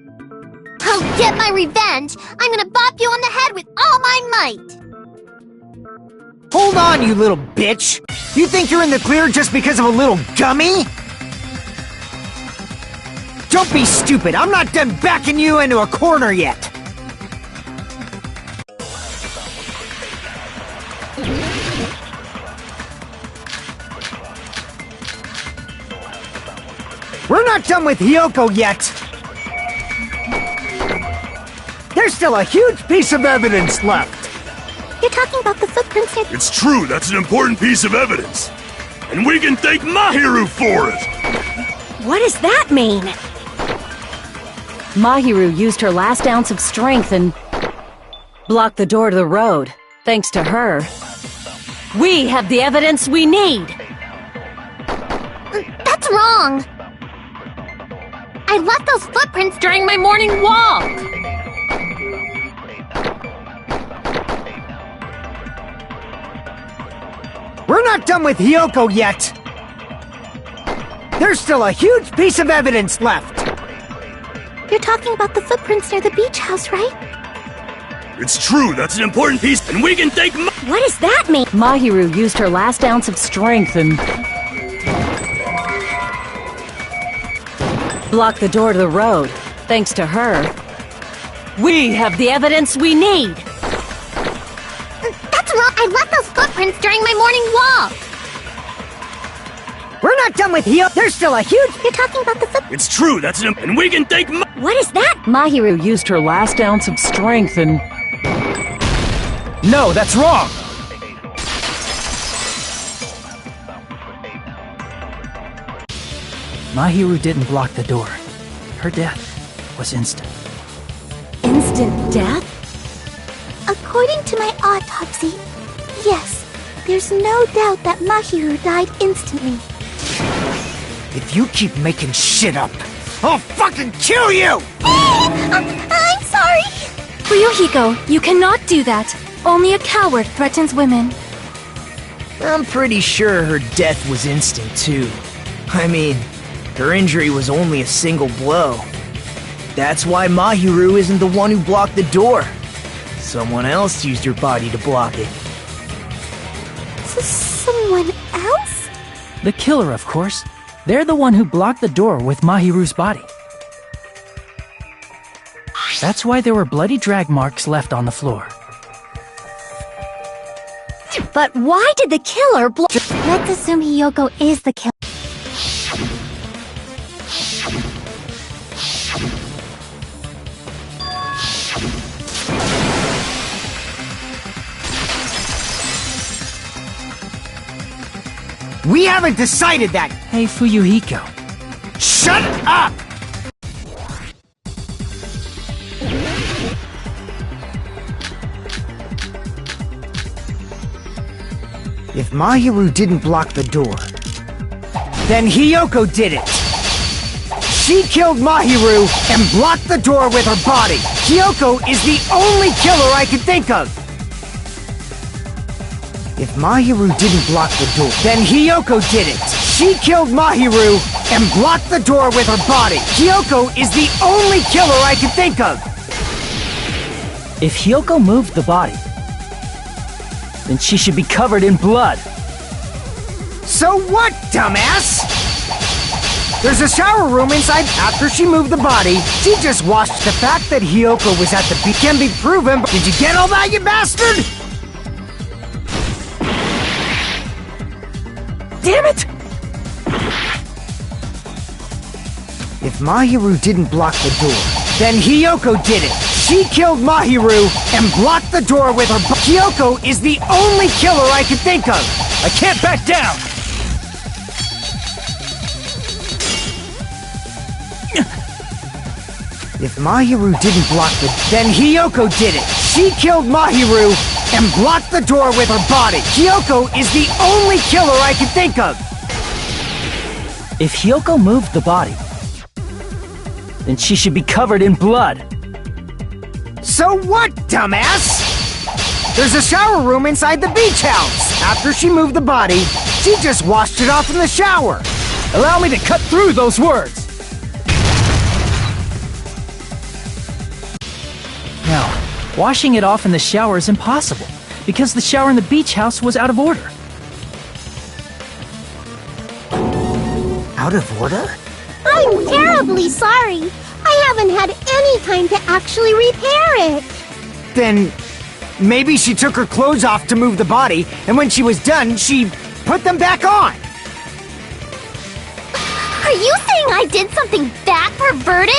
E: I'll get my revenge! I'm gonna bop you on the head with all my might!
H: Hold on, you little bitch! You think you're in the clear just because of a little gummy? Don't be stupid! I'm not done backing you into a corner yet! We're not done with Hiyoko yet! There's still a huge piece of evidence left!
E: You're talking about the footprints near...
I: It's true, that's an important piece of evidence. And we can thank Mahiru for it!
B: What does that mean?
K: Mahiru used her last ounce of strength and blocked the door to the road. Thanks to her, we have the evidence we need!
E: That's wrong! I left those footprints during my morning walk!
H: We're not done with Hiyoko yet! There's still a huge piece of evidence left!
E: You're talking about the footprints near the beach house, right?
I: It's true, that's an important piece, and we can thank
B: What does that mean?
K: Mahiru used her last ounce of strength and blocked the door to the road. Thanks to her, we have the evidence we need!
E: That's wrong! I left those footprints during my morning walk!
H: We're not done with Hiyoko! There's still a huge...
E: You're talking about the footprints...
I: It's true, that's an... and we can thank
B: What is that?
K: Mahiru used her last ounce of strength and...
G: No, that's wrong! Mahiru didn't block the door. Her death was instant.
B: Instant death?
E: According to my autopsy, yes, there's no doubt that Mahiru died instantly.
H: If you keep making shit up, I'll fucking kill you!
E: I'm sorry!
L: Ryuhiko, you cannot do that. Only a coward threatens women.
F: I'm pretty sure her death was instant, too. I mean, her injury was only a single blow. That's why Mahiru isn't the one who blocked the door. Someone else used her body to block it.
E: Someone else?
G: The killer, of course. They're the one who blocked the door with Mahiru's body. That's why there were bloody drag marks left on the floor.
B: But why did the killer Let's assume Hiyoko is the killer.
H: We haven't decided that!
G: Hey, Fuyuhiko.
H: Shut up! If Mahiru didn't block the door, then Hiyoko did it! She killed Mahiru and blocked the door with her body! Hiyoko is the only killer I can think of! If Mahiru didn't block the door, then Hiyoko did it! She killed Mahiru and blocked the door with her body! Hiyoko is the only killer I can think of!
G: If Hiyoko moved the body, then she should be covered in blood.
H: So what, dumbass? There's a shower room inside. After she moved the body, she just washed. The fact that Hiyoko was at the beach can be proven. Did you get all that, you bastard?
G: Damn it!
H: If Mahiru didn't block the door, then Hiyoko did it. She killed Mahiru and blocked the door with her. Hiyoko is the only killer I can think of.
G: I can't back down!
H: If Mahiru didn't block then Hiyoko did it. She killed Mahiru and blocked the door with her body. Hiyoko is the only killer I can think of.
G: If Hiyoko moved the body, then she should be covered in blood.
H: So what, dumbass? There's a shower room inside the beach house. After she moved the body, she just washed it off in the shower.
G: Allow me to cut through those words. Now, washing it off in the shower is impossible, because the shower in the beach house was out of order.
H: Out of order?
E: I'm terribly sorry. I haven't had any time to actually repair it.
H: Then maybe she took her clothes off to move the body, and when she was done, she put them back on.
E: Are you saying I did something that perverted?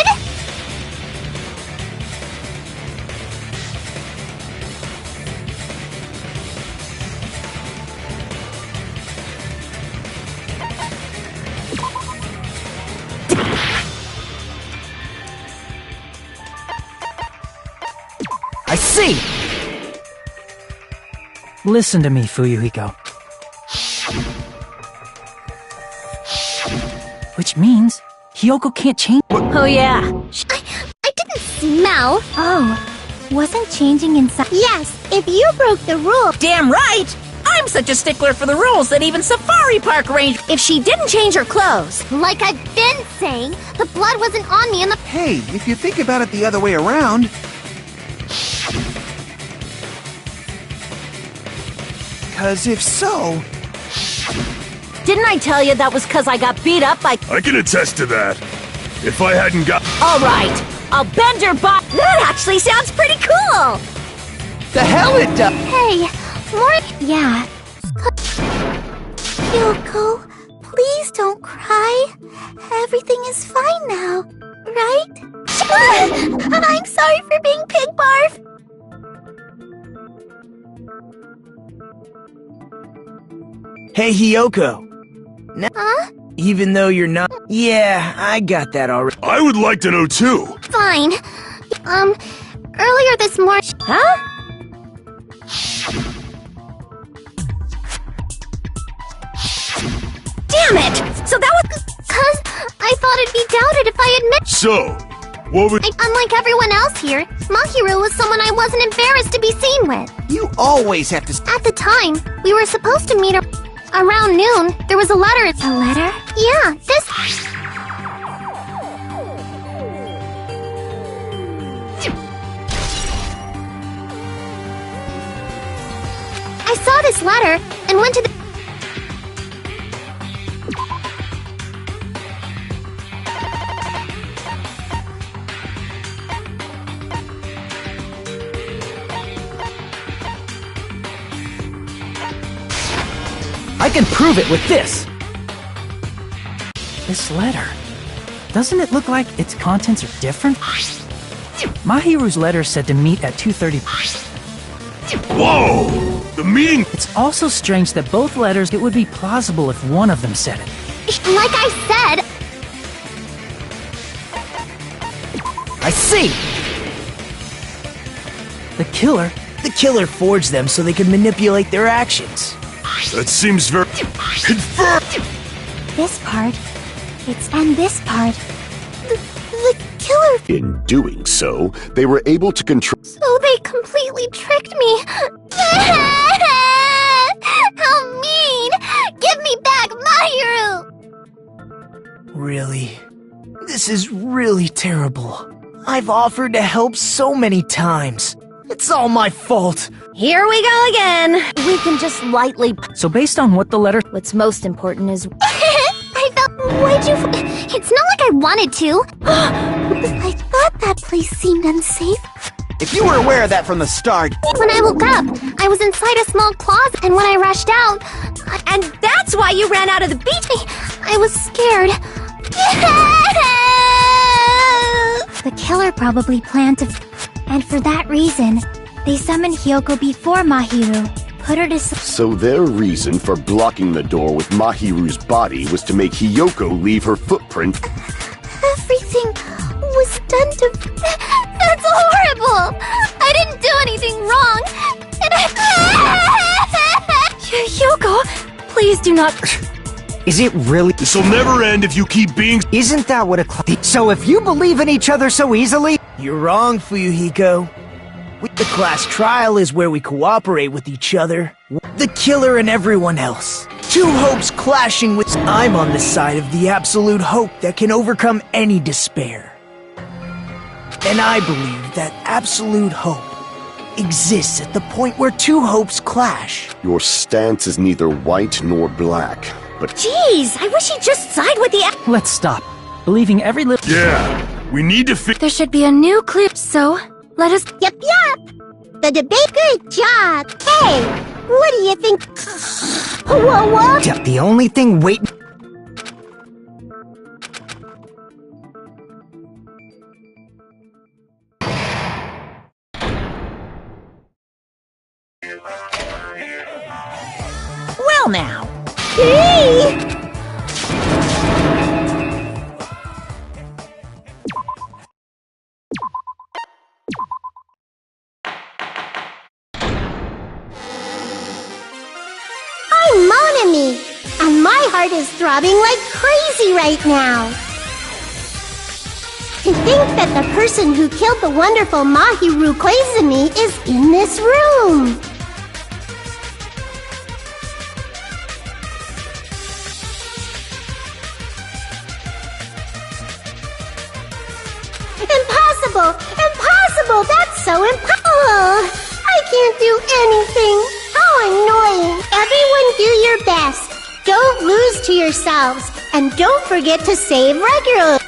H: I see!
G: Listen to me, Fuyuhiko. Which means Hiyoko can't change.
K: Oh yeah.
E: I didn't smell.
L: Oh, wasn't changing inside.
E: Yes, if you broke the rule.
A: Damn right! I'm such a stickler for the rules that even Safari Park Ranger.
B: If she didn't change her clothes.
E: Like I've been saying, the blood wasn't on me and the.
J: Hey, if you think about it the other way around. Because if so.
K: Didn't I tell you that was because I got beat up by...
I: I can attest to that. If I hadn't got...
K: Alright, I'll bend your butt.
B: That actually sounds pretty cool!
F: The hell it does!
E: Hey, more. Yeah. Yoko, please don't cry. Everything is fine now, right? I'm sorry for being pig barf.
F: Hey, Hiyoko.
E: Huh?
F: Even though you're not... Yeah, I got that already.
I: I would like to know too.
E: Fine. Earlier this morning.
B: Huh? Damn it! So that was...
E: 'Cause I thought it'd be doubted if I admit.
I: So, what would...
E: Unlike everyone else here, Mahiru was someone I wasn't embarrassed to be seen with.
J: You always have to...
E: At the time, we were supposed to meet around noon. There was a letter.
L: A letter?
E: Yeah, this... I saw this letter and went to the...
G: I can prove it with this! This letter. Doesn't it look like its contents are different? Mahiru's letter said to meet at 2:30.
I: Whoa! The meeting...
G: It's also strange that both letters, it would be plausible if one of them said it.
E: Like I said...
F: I see!
G: The killer...
F: The killer forged them so they could manipulate their actions.
I: That seems very... Confirmed!
L: This part. And this part.
E: The killer...
D: In doing so, they were able to control...
E: So they completely tricked me. How mean! Give me back Mahiru!
F: Really? This is really terrible. I've offered to help so many times. It's all my fault.
B: Here we go again. We can just lightly...
G: So based on what the letter...
B: What's most important is...
E: I felt... Why'd you... It's not like I wanted to. I thought that place seemed unsafe.
J: If you were aware of that from the start...
E: When I woke up, I was inside a small closet, and when I rushed out...
B: And that's why you ran out of the beach!
E: I was scared. The killer probably planned to... And for that reason, they summoned Hyoko before Mahiru. Put her to...
D: So their reason for blocking the door with Mahiru's body was to make Hyoko leave her footprint.
E: Everything was done to... That's horrible! I didn't do anything wrong! And
L: Hyoko, please do not...
H: Is it really?
I: This'll never end if you keep being...
H: Isn't that what a So if you believe in each other so easily...
F: You're wrong, Fuyuhiko. The class trial is where we cooperate with each other. The killer and everyone else. Two hopes clashing with... I'm on the side of the absolute hope that can overcome any despair. And I believe that absolute hope exists at the point where two hopes clash.
D: Your stance is neither white nor black, but...
B: Jeez, I wish he'd just side with the...
G: Let's stop. Believing every little...
I: Yeah, we need to
L: There should be a new clip, so let us...
E: Yup. The debate, good job. Hey, what do you think? Whoa.
H: The only thing waiting...
A: Well now.
E: Hey! I'm Mon Ami, and my heart is throbbing like crazy right now. To think that the person who killed the wonderful Mahiru Koizumi is in this room. Impossible! That's so impossible! I can't do anything! How annoying! Everyone do your best! Don't lose to yourselves! And don't forget to save regularly!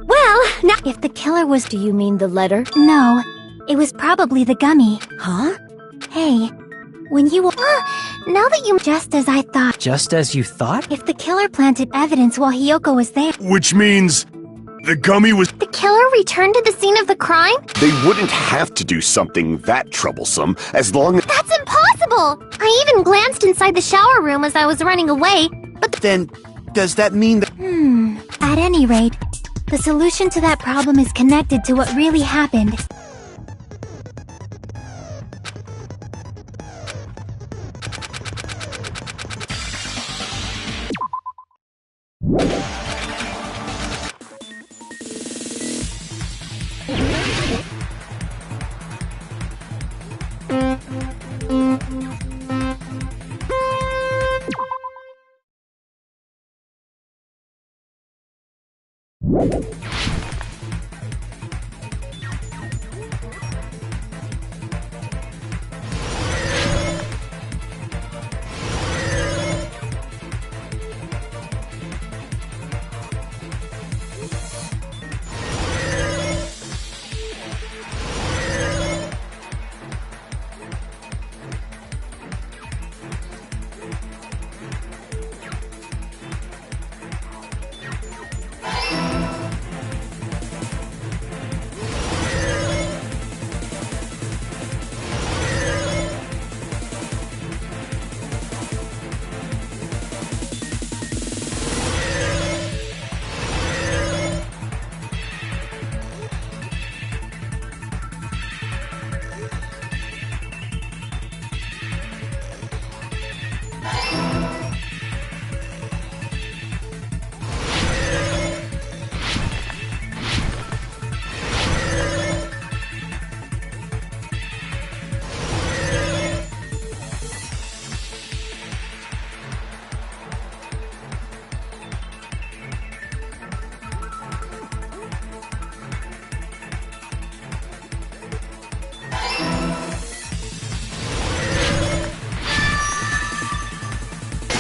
B: Well, now...
E: If the killer was...
B: Do you mean the letter?
E: No, it was probably the gummy.
B: Huh?
E: Hey, when you... now that you... Just as I thought.
G: Just as you thought?
E: If the killer planted evidence while Hyoko was there...
I: Which means... The gummy was...
E: The killer returned to the scene of the crime?
D: They wouldn't have to do something that troublesome as long as...
E: That's impossible! I even glanced inside the shower room as I was running away, but...
J: Then, does that mean that...
E: At any rate, the solution to that problem is connected to what really happened.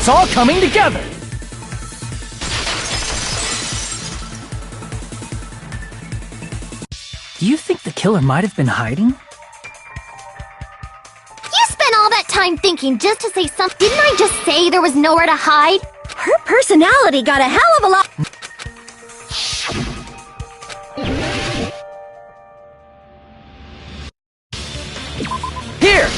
G: It's all coming together! Do you think the killer might have been hiding?
E: You spent all that time thinking just to say something. Didn't I just say there was nowhere to hide?
B: Her personality got a hell of a lot.
G: Here!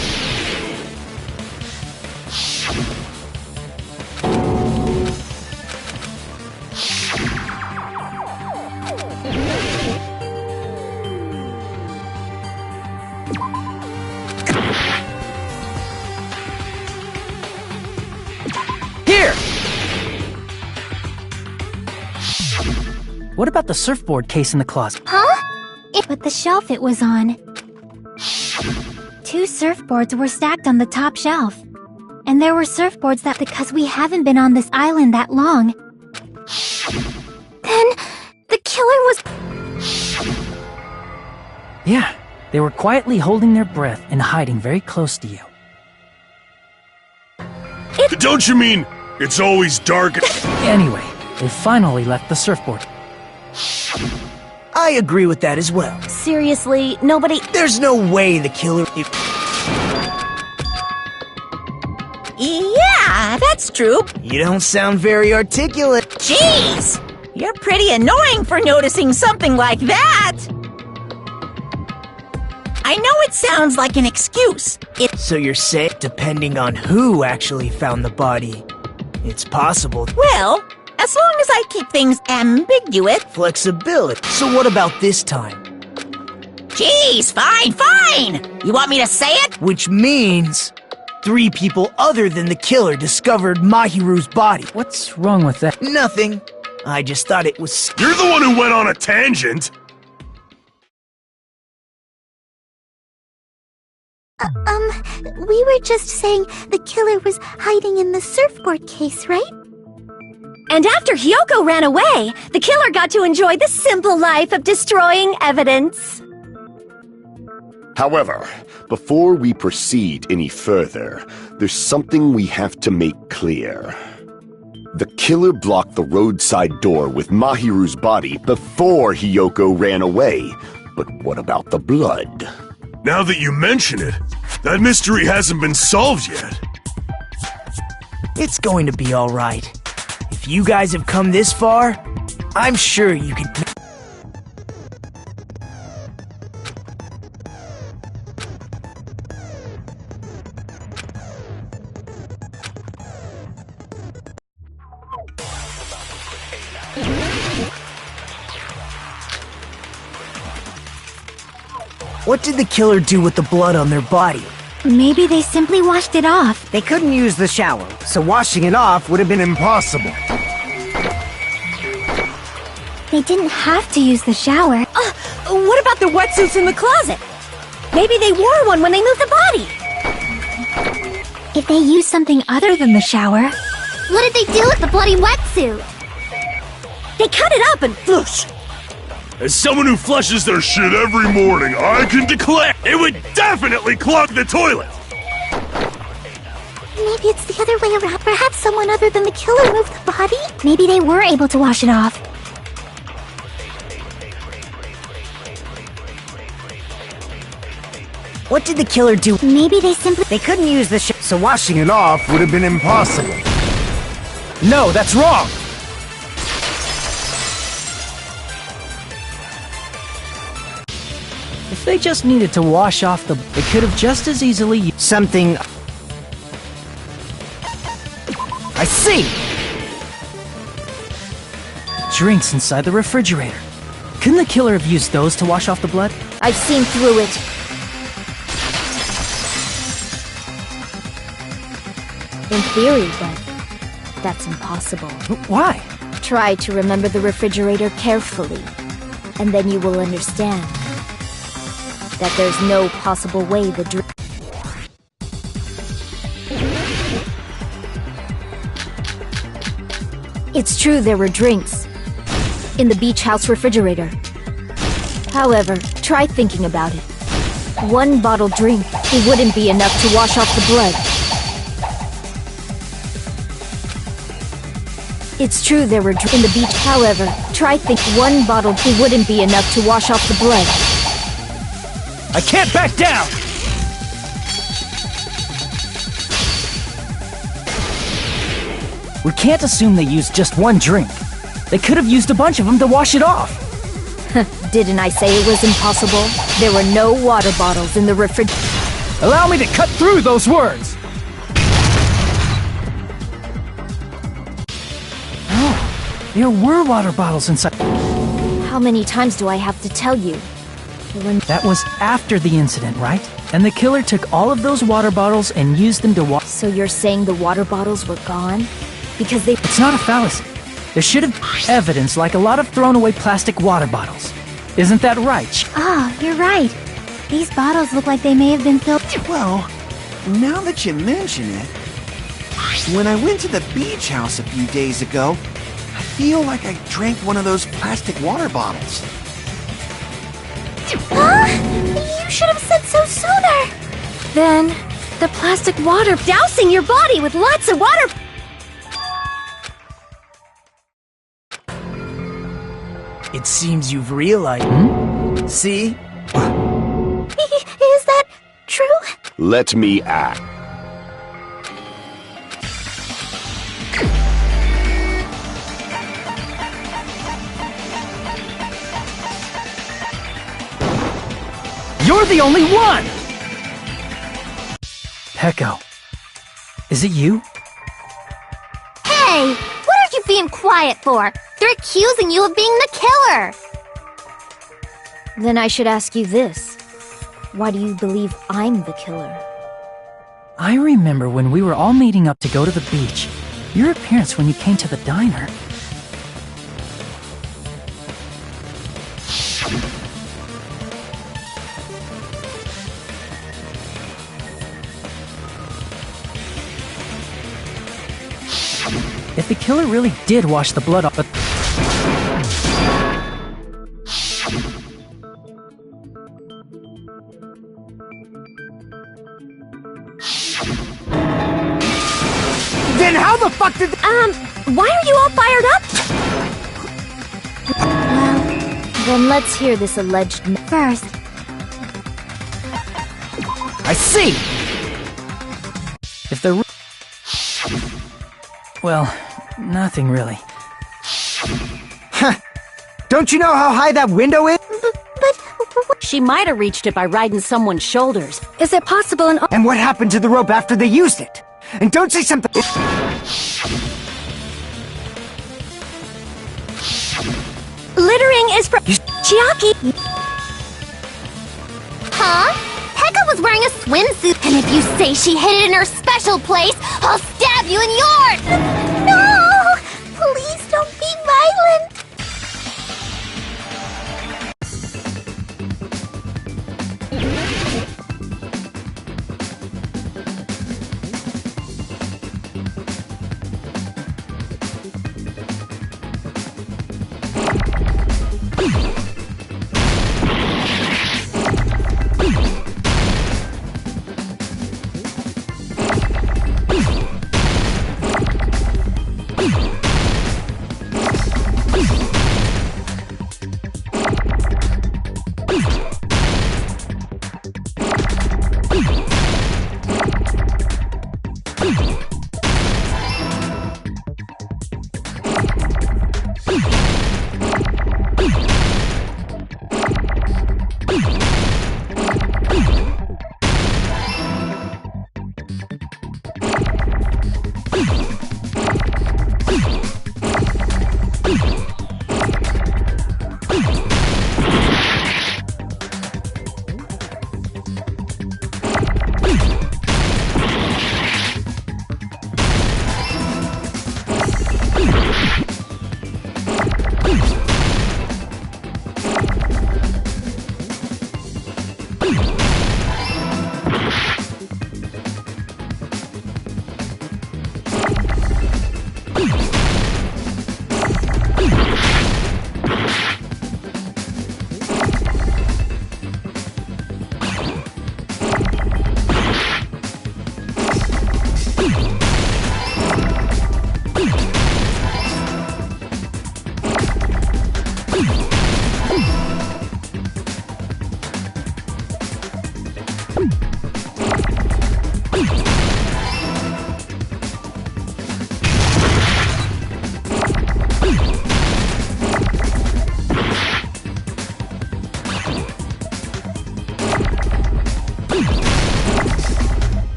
G: Here! What about the surfboard case in the closet?
L: Huh? But the shelf it was on. 2 surfboards were stacked on the top shelf. And there were surfboards that because we haven't been on this island that long. Then the killer was...
G: Yeah, they were quietly holding their breath and hiding very close to you.
I: Don't you mean it's always dark?
G: Anyway, they finally left the surfboard.
F: I agree with that as well.
B: Seriously, nobody...
F: There's no way the killer...
A: Yeah, that's true.
F: You don't sound very articulate.
A: Jeez! You're pretty annoying for noticing something like that! I know it sounds like an excuse.
F: So you're saying, depending on who actually found the body, it's possible.
A: Well, as long as I keep things ambiguous.
F: Flexibility. So what about this time?
A: Jeez, fine! You want me to say it?
F: Which means 3 people other than the killer discovered Mahiru's body.
G: What's wrong with that?
F: Nothing. I just thought it was...
I: You're the one who went on a tangent!
E: We were just saying the killer was hiding in the surfboard case, right?
B: And after Hyoko ran away, the killer got to enjoy the simple life of destroying evidence.
D: However, before we proceed any further, there's something we have to make clear. The killer blocked the roadside door with Mahiru's body before Hyoko ran away. But what about the blood?
I: Now that you mention it, that mystery hasn't been solved yet.
F: It's going to be alright. If you guys have come this far, I'm sure you can... What did the killer do with the blood on their body?
L: Maybe they simply washed it off.
H: They couldn't use the shower, so washing it off would have been impossible.
L: They didn't have to use the shower.
B: What about the wetsuits in the closet? Maybe they wore one when they moved the body.
L: If they used something other than the shower...
E: What did they do with the bloody wetsuit?
B: They cut it up and whoosh.
I: As someone who flushes their shit every morning, I can declare it would definitely clog the toilet!
E: Maybe it's the other way around. Perhaps someone other than the killer moved the body?
L: Maybe they were able to wash it off.
H: What did the killer do?
L: Maybe they simply...
H: They couldn't use the so washing it off would have been impossible.
G: No, that's wrong! If they just needed to wash off the... They could have just as easily used...
H: Something... I see!
G: Drinks inside the refrigerator. Couldn't the killer have used those to wash off the blood?
B: I've seen through it. In theory, but that's impossible.
G: Why?
B: Try to remember the refrigerator carefully, and then you will understand that there's no possible way the drink... It's true there were drinks in the beach house refrigerator. However, try thinking about it. One bottle drink, it wouldn't be enough to wash off the blood. It's true there were in the beach. However, try think one bottle wouldn't be enough to wash off the blood.
G: I can't back down! We can't assume they used just one drink. They could have used a bunch of them to wash it off.
B: Didn't I say it was impossible? There were no water bottles in the refrigerator.
G: Allow me to cut through those words! Oh, there were water bottles inside.
B: How many times do I have to tell you?
G: That was after the incident, right? And the killer took all of those water bottles and used them to wash.
B: So you're saying the water bottles were gone? Because they...
G: It's not a fallacy. There should have been evidence like a lot of thrown away plastic water bottles. Isn't that right?
E: Ah, you're right. These bottles look like they may have been filled.
J: Well, now that you mention it, when I went to the beach house a few days ago, I feel like I drank one of those plastic water bottles.
E: You should have said so sooner.
L: Then, the plastic water
B: Dousing your body with lots of water...
F: It seems you've realized. See?
E: Is that true?
D: Let me act.
G: You're the only one! Peko. Is it you?
E: Hey, what are you being quiet for? They're accusing you of being the killer.
B: Then I should ask you this. Why do you believe I'm the killer?
G: I remember when we were all meeting up to go to the beach. Your appearance when you came to the diner. If the killer really did wash the blood off, but...
H: Then how the fuck did...
B: Why are you all fired up? Well, then let's hear this alleged...
E: First,
G: I see! If the... Well, nothing really.
H: Don't you know how high that window is?
K: She might have reached it by riding someone's shoulders.
L: Is it possible an...
H: And what happened to the rope after they used it? And don't say something...
L: Littering is from... Chiaki!
E: huh? Pekka was wearing a swimsuit, and if you say she hid it in her special place, I'll stab you in yours! No! Please don't be violent!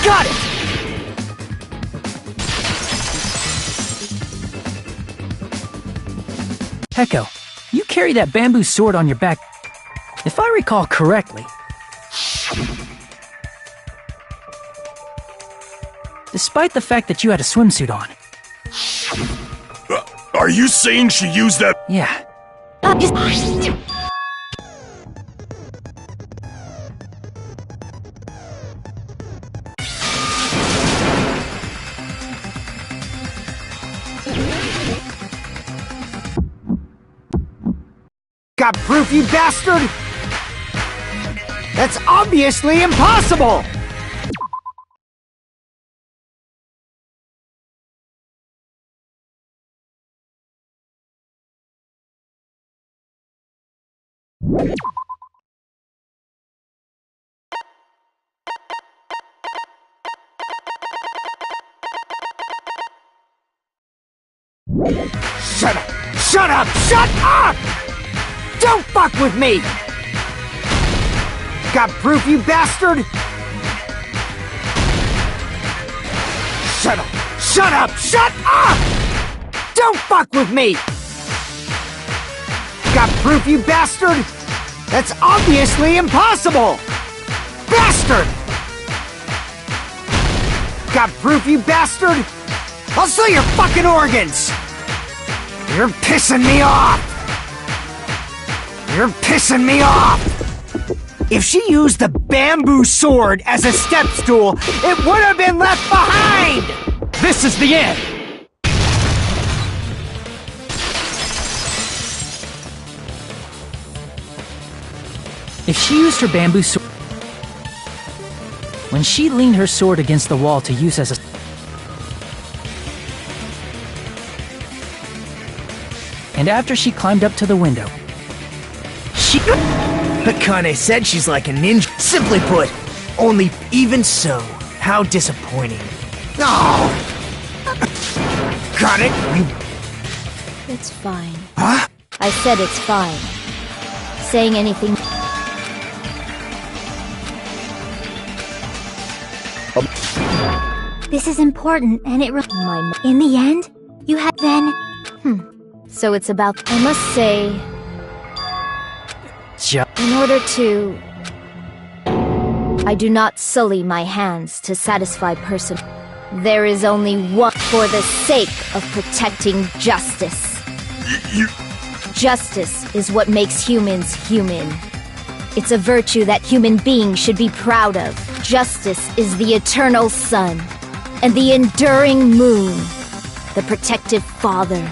H: Got it!
G: Heko, you carry that bamboo sword on your back. If I recall correctly, despite the fact that you had a swimsuit on.
I: Are you saying she used that?
G: Yeah.
H: Got proof, you bastard? That's obviously impossible! Shut up! Shut up! Shut up! Don't fuck with me! Got proof, you bastard? Shut up! Shut up! Shut up! Don't fuck with me! Got proof, you bastard? That's obviously impossible! Bastard! Got proof, you bastard? I'll sell your fucking organs! You're pissing me off! You're pissing me off! If she used the bamboo sword as a step stool, it would have been left behind!
G: This is the end! If she used her bamboo sword... When she leaned her sword against the wall to use as a... And after she climbed up to the window, she...
F: Hakane said she's like a ninja. Simply put, only even so, how disappointing.
H: Oh! Got it? You...
B: It's fine.
H: Huh?
B: I said it's fine. Saying anything...
E: This is important, and it in the end, you have then...
B: So it's about... I must say... In order to... I do not sully my hands to satisfy person. There is only one for the sake of protecting justice. Justice is what makes humans human. It's a virtue that human beings should be proud of. Justice is the eternal sun, and the enduring moon, the protective father,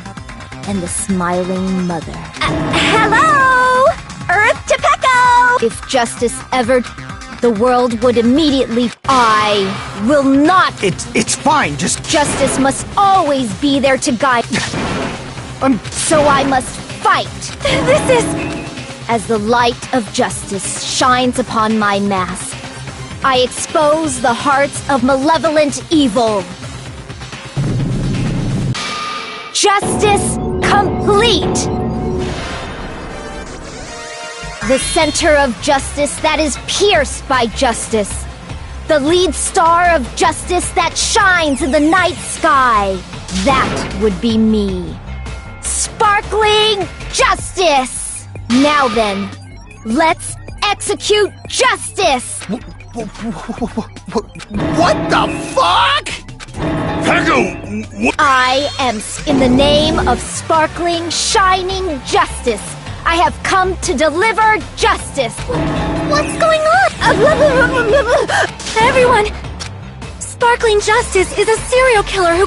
B: and the smiling mother.
E: Hello! Earth to Pecco!
B: If justice ever... the world would immediately... I will not...
H: It's fine, just...
B: Justice must always be there to guide... So I must fight!
E: This is...
B: As the light of justice shines upon my mask, I expose the hearts of malevolent evil. Justice complete! The center of justice that is pierced by justice. The lead star of justice that shines in the night sky. That would be me. Sparkling justice! Now then, let's execute justice!
J: What the fuck?
I: Pecco! What?
B: I am in the name of sparkling, shining justice. I have come to deliver justice.
E: What's going on?
L: Everyone! Sparkling Justice is a serial killer who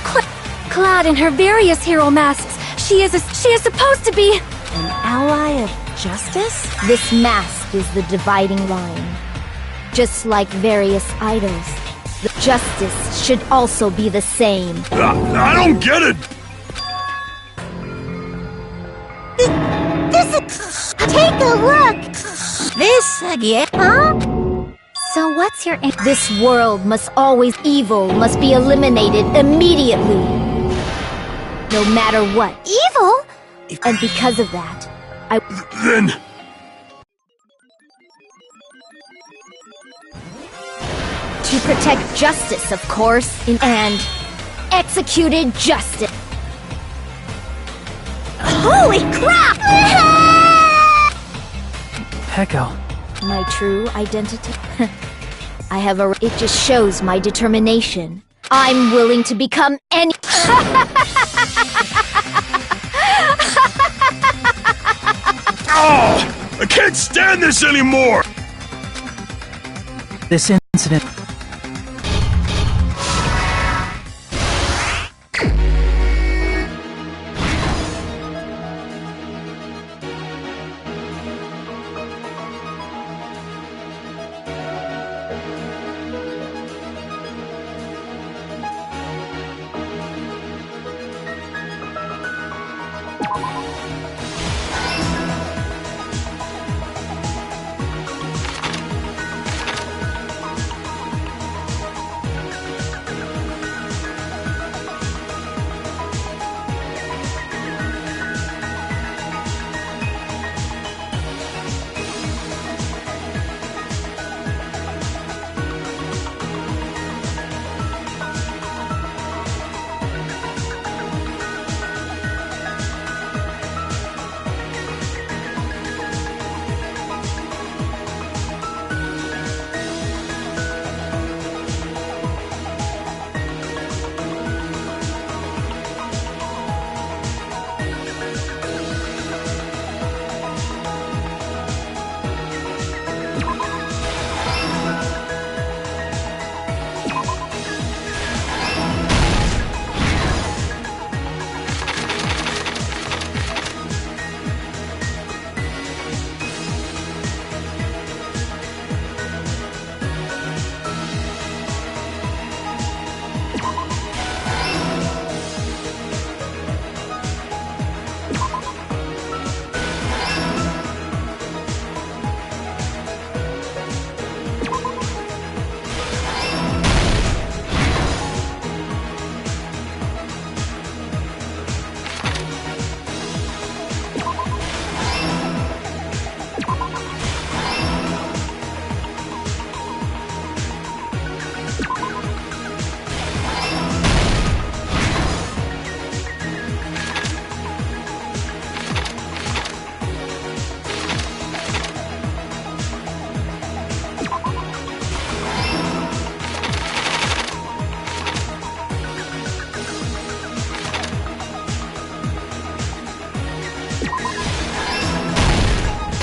L: clad in her various hero masks. She is supposed to be
B: an ally of justice? This mask is the dividing line. Just like various idols, the justice should also be the same.
I: I don't get it!
E: This is... Take a look!
A: This again?
E: Huh? So what's your...
B: This world must always... Evil must be eliminated immediately. No matter what.
E: Evil?
B: And because of that, To protect justice, of course, and executed justice. Holy crap!
G: Peko.
B: My true identity? I have a... It just shows my determination. I'm willing to become any...
I: Oh! I can't stand this anymore!
G: This incident...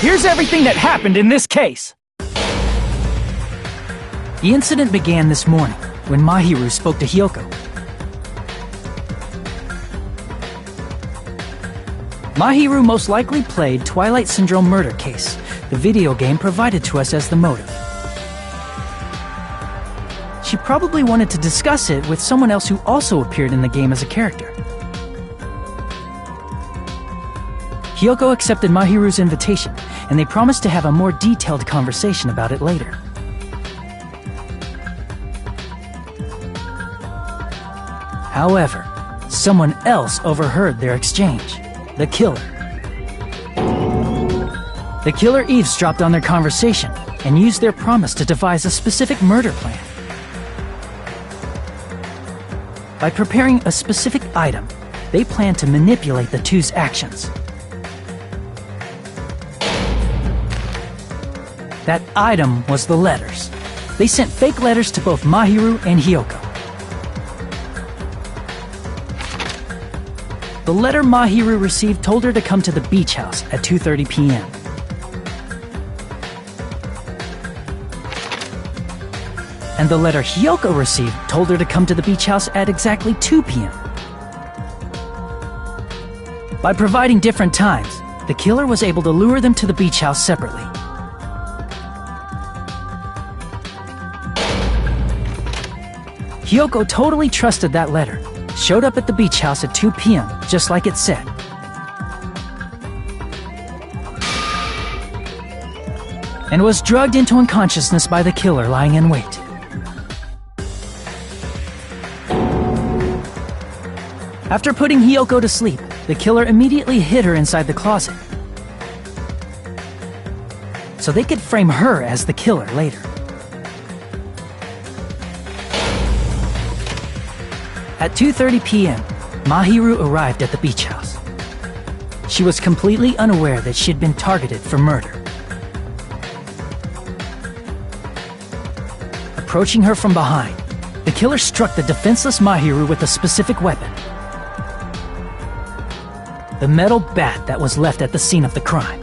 G: Here's everything that happened in this case. The incident began this morning when Mahiru spoke to Hyoko. Mahiru most likely played Twilight Syndrome murder case, the video game provided to us as the motive. She probably wanted to discuss it with someone else who also appeared in the game as a character. Hyoko accepted Mahiru's invitation, and they promised to have a more detailed conversation about it later. However, someone else overheard their exchange. The killer. The killer eavesdropped on their conversation and used their promise to devise a specific murder plan. By preparing a specific item, they planned to manipulate the two's actions. That item was the letters. They sent fake letters to both Mahiru and Hyoko. The letter Mahiru received told her to come to the beach house at 2:30 p.m. And the letter Hyoko received told her to come to the beach house at exactly 2 p.m. By providing different times, the killer was able to lure them to the beach house separately. Hyoko totally trusted that letter, showed up at the beach house at 2 p.m., just like it said. And was drugged into unconsciousness by the killer lying in wait. After putting Hyoko to sleep, the killer immediately hid her inside the closet, so they could frame her as the killer later. At 2:30 p.m., Mahiru arrived at the beach house. She was completely unaware that she had been targeted for murder. Approaching her from behind, the killer struck the defenseless Mahiru with a specific weapon. The metal bat that was left at the scene of the crime.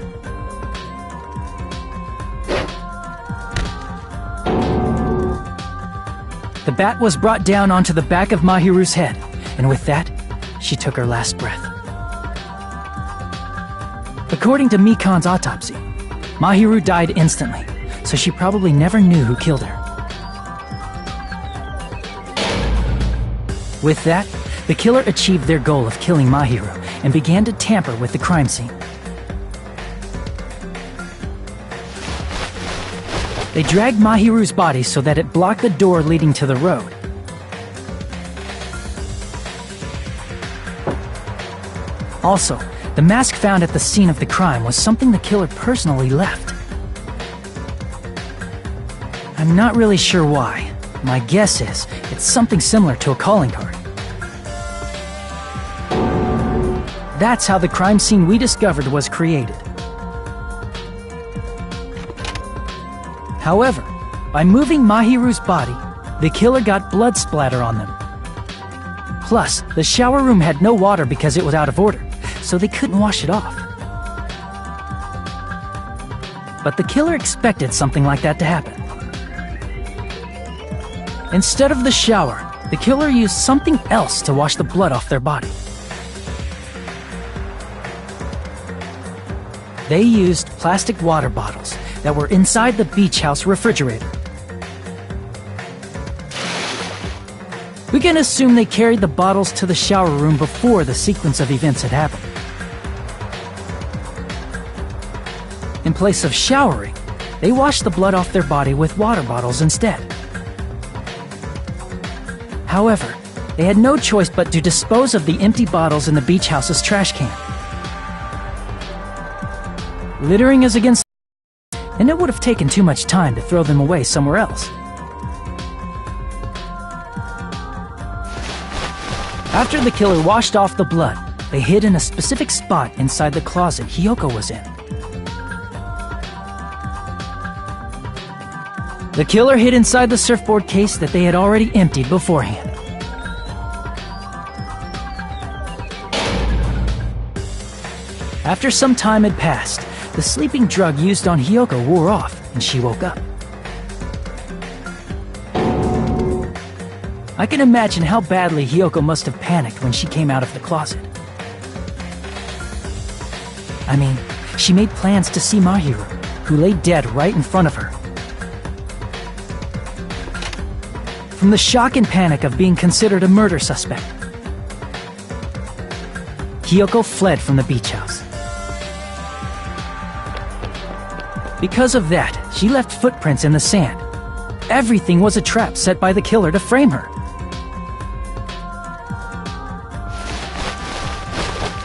G: The bat was brought down onto the back of Mahiru's head, and with that, she took her last breath. According to Mikan's autopsy, Mahiru died instantly, so she probably never knew who killed her. With that, the killer achieved their goal of killing Mahiru and began to tamper with the crime scene. They dragged Mahiru's body so that it blocked the door leading to the road. Also, the mask found at the scene of the crime was something the killer personally left. I'm not really sure why. My guess is it's something similar to a calling card. That's how the crime scene we discovered was created. However, by moving Mahiru's body, the killer got blood splatter on them. Plus, the shower room had no water because it was out of order, so they couldn't wash it off. But the killer expected something like that to happen. Instead of the shower, the killer used something else to wash the blood off their body. They used plastic water bottles that were inside the beach house refrigerator. We can assume they carried the bottles to the shower room before the sequence of events had happened. In place of showering, they washed the blood off their body with water bottles instead. However, they had no choice but to dispose of the empty bottles in the beach house's trash can. Littering is against, and it would have taken too much time to throw them away somewhere else. After the killer washed off the blood, they hid in a specific spot inside the closet Hiyoko was in. The killer hid inside the surfboard case that they had already emptied beforehand. After some time had passed, the sleeping drug used on Hiyoko wore off, and she woke up. I can imagine how badly Hiyoko must have panicked when she came out of the closet. I mean, she made plans to see Mahiru, who lay dead right in front of her. From the shock and panic of being considered a murder suspect, Hiyoko fled from the beach house. Because of that, she left footprints in the sand. Everything was a trap set by the killer to frame her.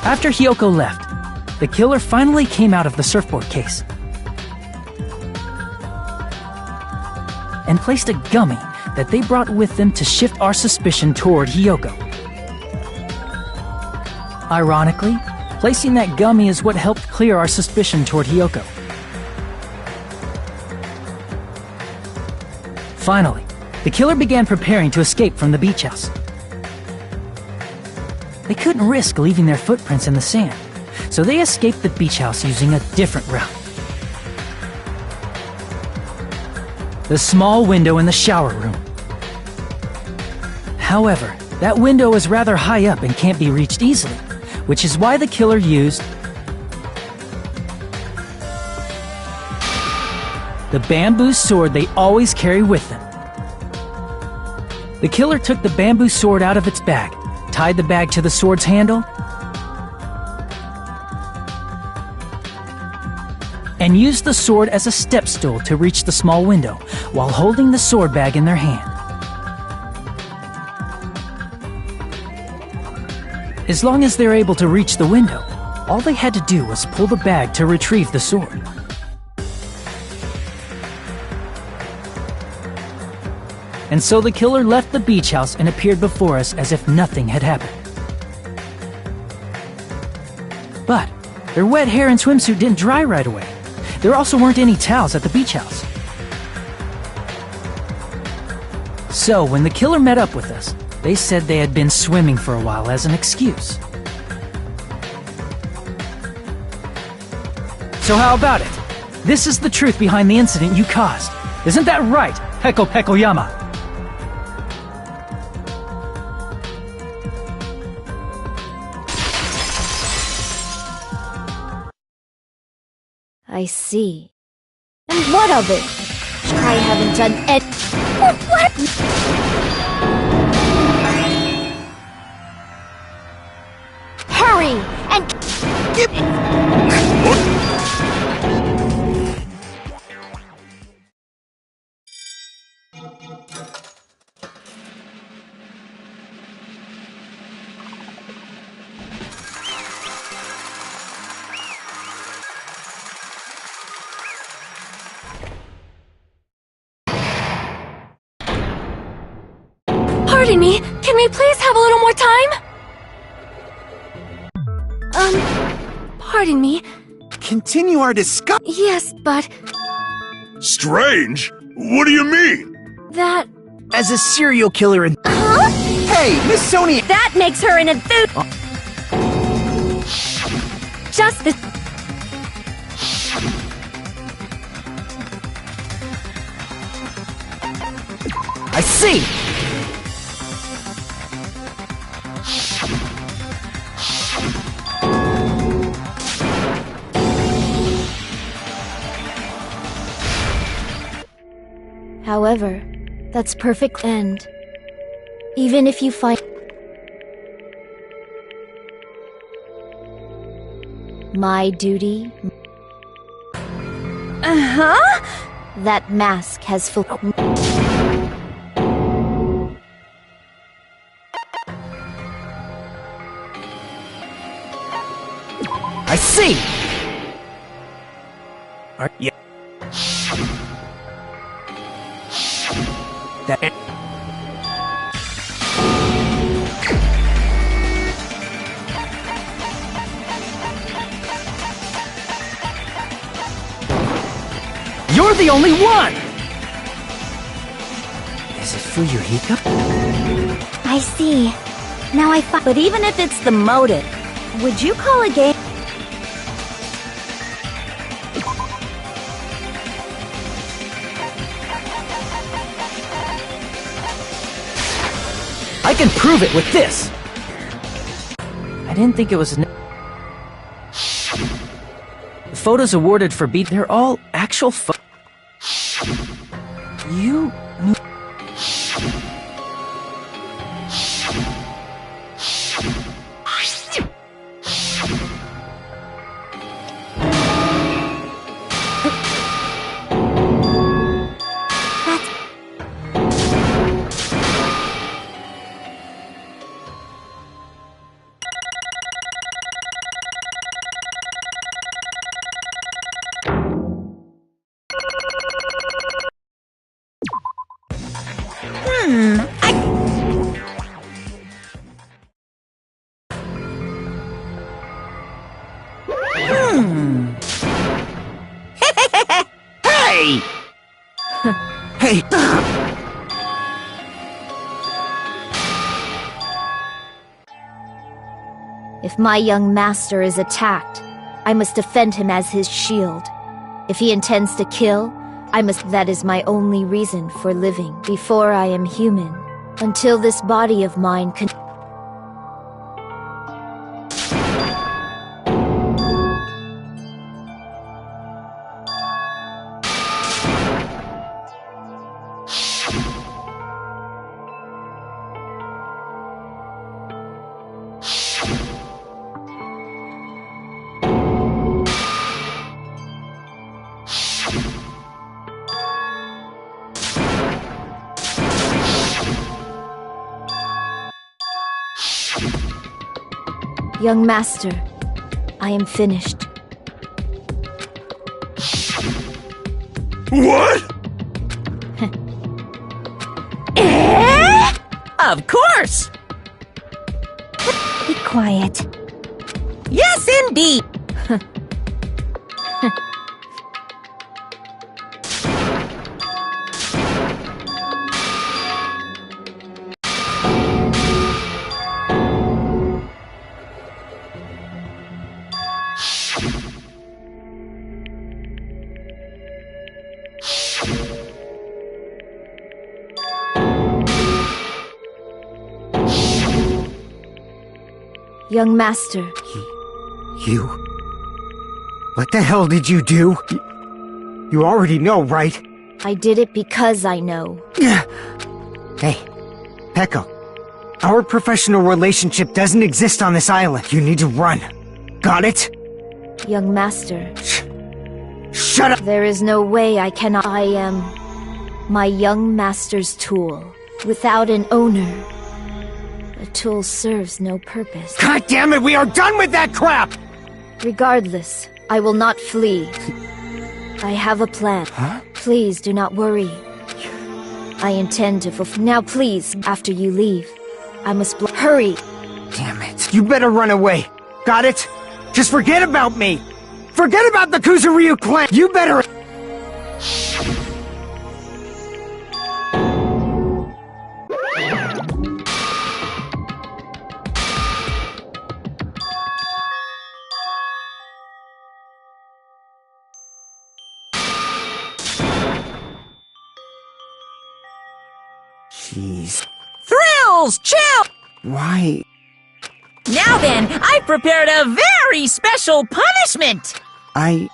G: After Hiyoko left, the killer finally came out of the surfboard case and placed a gummy that they brought with them to shift our suspicion toward Hiyoko. Ironically, placing that gummy is what helped clear our suspicion toward Hiyoko. Finally, the killer began preparing to escape from the beach house. They couldn't risk leaving their footprints in the sand, so they escaped the beach house using a different route. The small window in the shower room. However, that window is rather high up and can't be reached easily, which is why the killer used the bamboo sword they always carry with them. The killer took the bamboo sword out of its bag, tied the bag to the sword's handle, and used the sword as a step stool to reach the small window while holding the sword bag in their hand. As long as they're able to reach the window, all they had to do was pull the bag to retrieve the sword. And so the killer left the beach house and appeared before us as if nothing had happened. But their wet hair and swimsuit didn't dry right away. There also weren't any towels at the beach house. So when the killer met up with us, they said they had been swimming for a while as an excuse. So how about it? This is the truth behind the incident you caused. Isn't that right, Heko Pekoyama?
B: I see. And what of it? I haven't done it. What? Hurry and
I: What?
L: Pardon me, can we please have a little more time? Pardon me.
J: Continue our discussion.
L: Yes, but
I: Strange? What do you mean?
L: that...
F: As a serial killer and
J: Hey, Miss Sony.
B: that makes her an enthusiast.
L: Justice...
F: I see.
B: However, that's perfect end. Even if you find my duty. That mask has full.
F: I see. Yeah. That.
G: You're the only one! Is it Fuyuhiko?
B: I see. Now I find. But even if it's the motive, would you call a game?
G: I can prove it with this! I didn't think it was... The photos awarded for beat, they're all actual You...
F: Hey! Hey!
B: If my young master is attacked, I must defend him as his shield. If he intends to kill, I must. That is my only reason for living. Before I am human, until this body of mine can. Young master, I am finished.
I: What?
A: Of course!
B: Be quiet.
A: Yes, indeed!
B: Young master.
H: You? What the hell did you do? You already know, right?
B: I did it because I know.
H: Hey, Peko. Our professional relationship doesn't exist on this island. You need to run. Got it?
B: Young master.
H: Shut up!
B: There is no way I cannot. I am my young master's tool. Without an owner, a tool serves no purpose.
H: God damn it, we are done with that crap!
B: Regardless, I will not flee. I have a plan.
H: Huh?
B: Please do not worry. I intend to fulfill. Now please, after you leave, I must hurry!
H: Damn it. You better run away. Got it? Just forget about me! Forget about the Kuzuryu clan! You better... Jeez.
A: Thrills! Chill!
H: Why?
A: Now then, I prepared a very special punishment!
H: I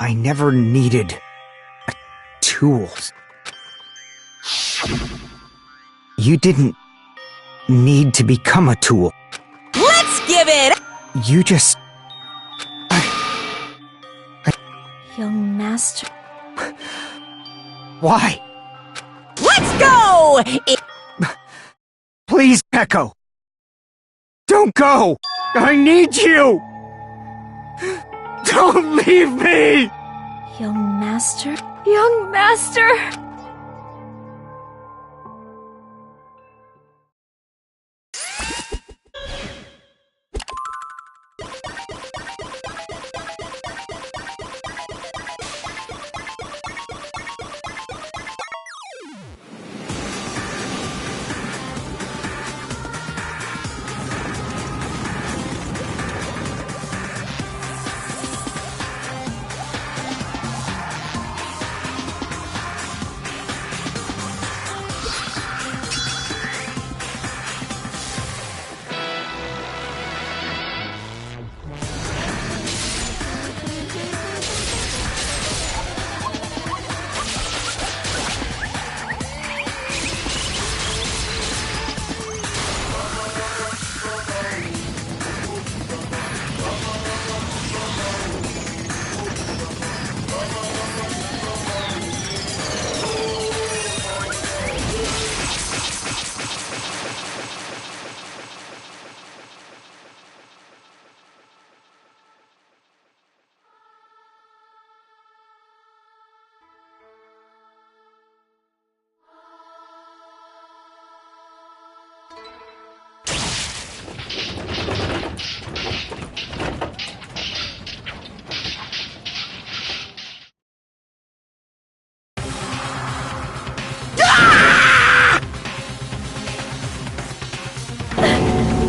H: never needed tools. You didn't need to become a tool.
A: Let's give it!
H: You just...
B: Young master.
H: Why?
A: Let's go!
H: Please, Peko! Don't go! I need you! Don't leave me!
B: Young master? Young master!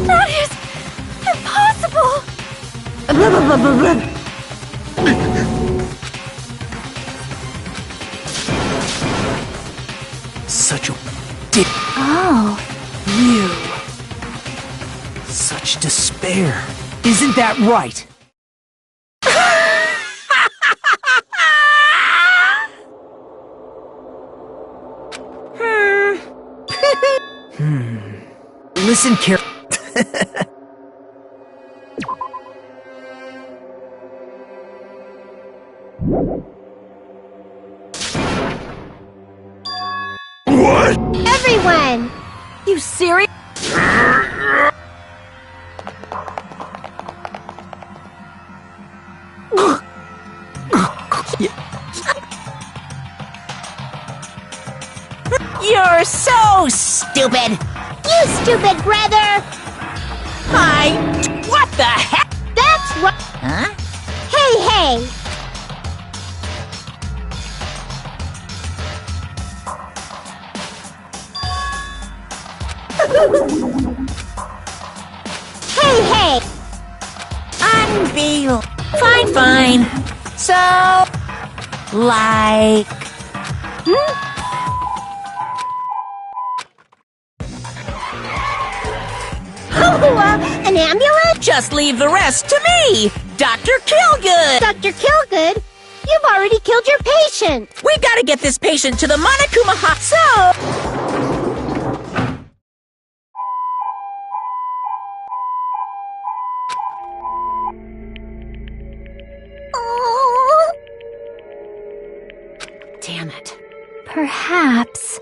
L: That is impossible!
F: Such a dick.
L: Oh.
F: You. Such despair. Isn't that right? Listen carefully.
I: What?
E: Everyone!
K: You serious?
A: You're so stupid!
E: You stupid brother!
A: What the heck?
E: That's what.
A: Huh?
E: Hey, hey! Hey, hey!
A: Unbelievable. Fine. So, like...
E: An ambulance?
A: Just leave the rest to me, Dr. Killgood!
E: Dr. Killgood, you've already killed your patient!
A: We gotta get this patient to the Monokuma So...
E: Oh.
K: Damn it.
L: Perhaps.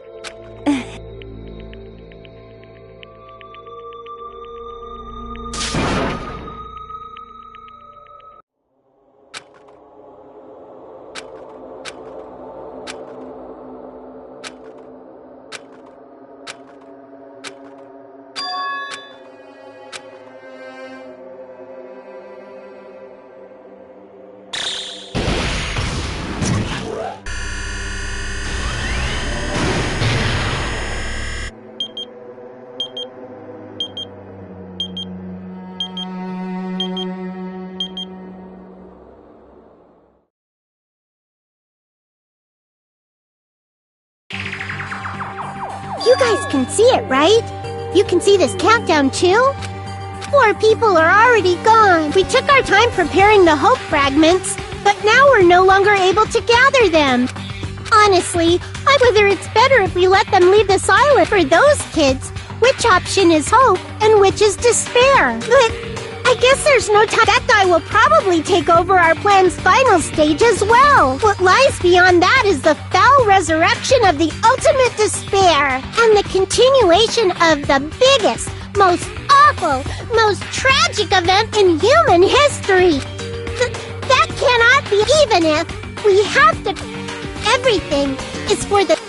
E: You guys can see it, right? You can see this countdown too? 4 people are already gone. We took our time preparing the hope fragments, but now we're no longer able to gather them. Honestly, I whether it's better if we let them leave this island. For those kids, which option is hope and which is despair? But I guess there's no time. That guy will probably take over our plan's final stage as well. What lies beyond that is the foul resurrection of the ultimate despair and the continuation of the biggest, most awful, most tragic event in human history. That cannot be, even if we have to. Everything is for the.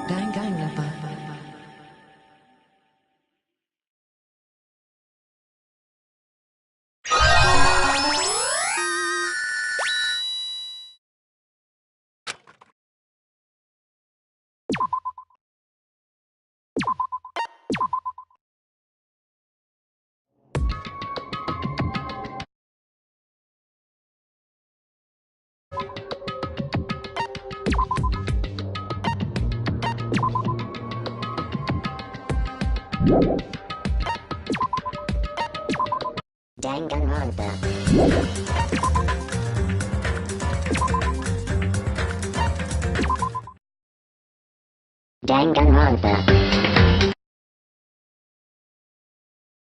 K: Danganronpa.
E: Danganronpa. Danganronpa.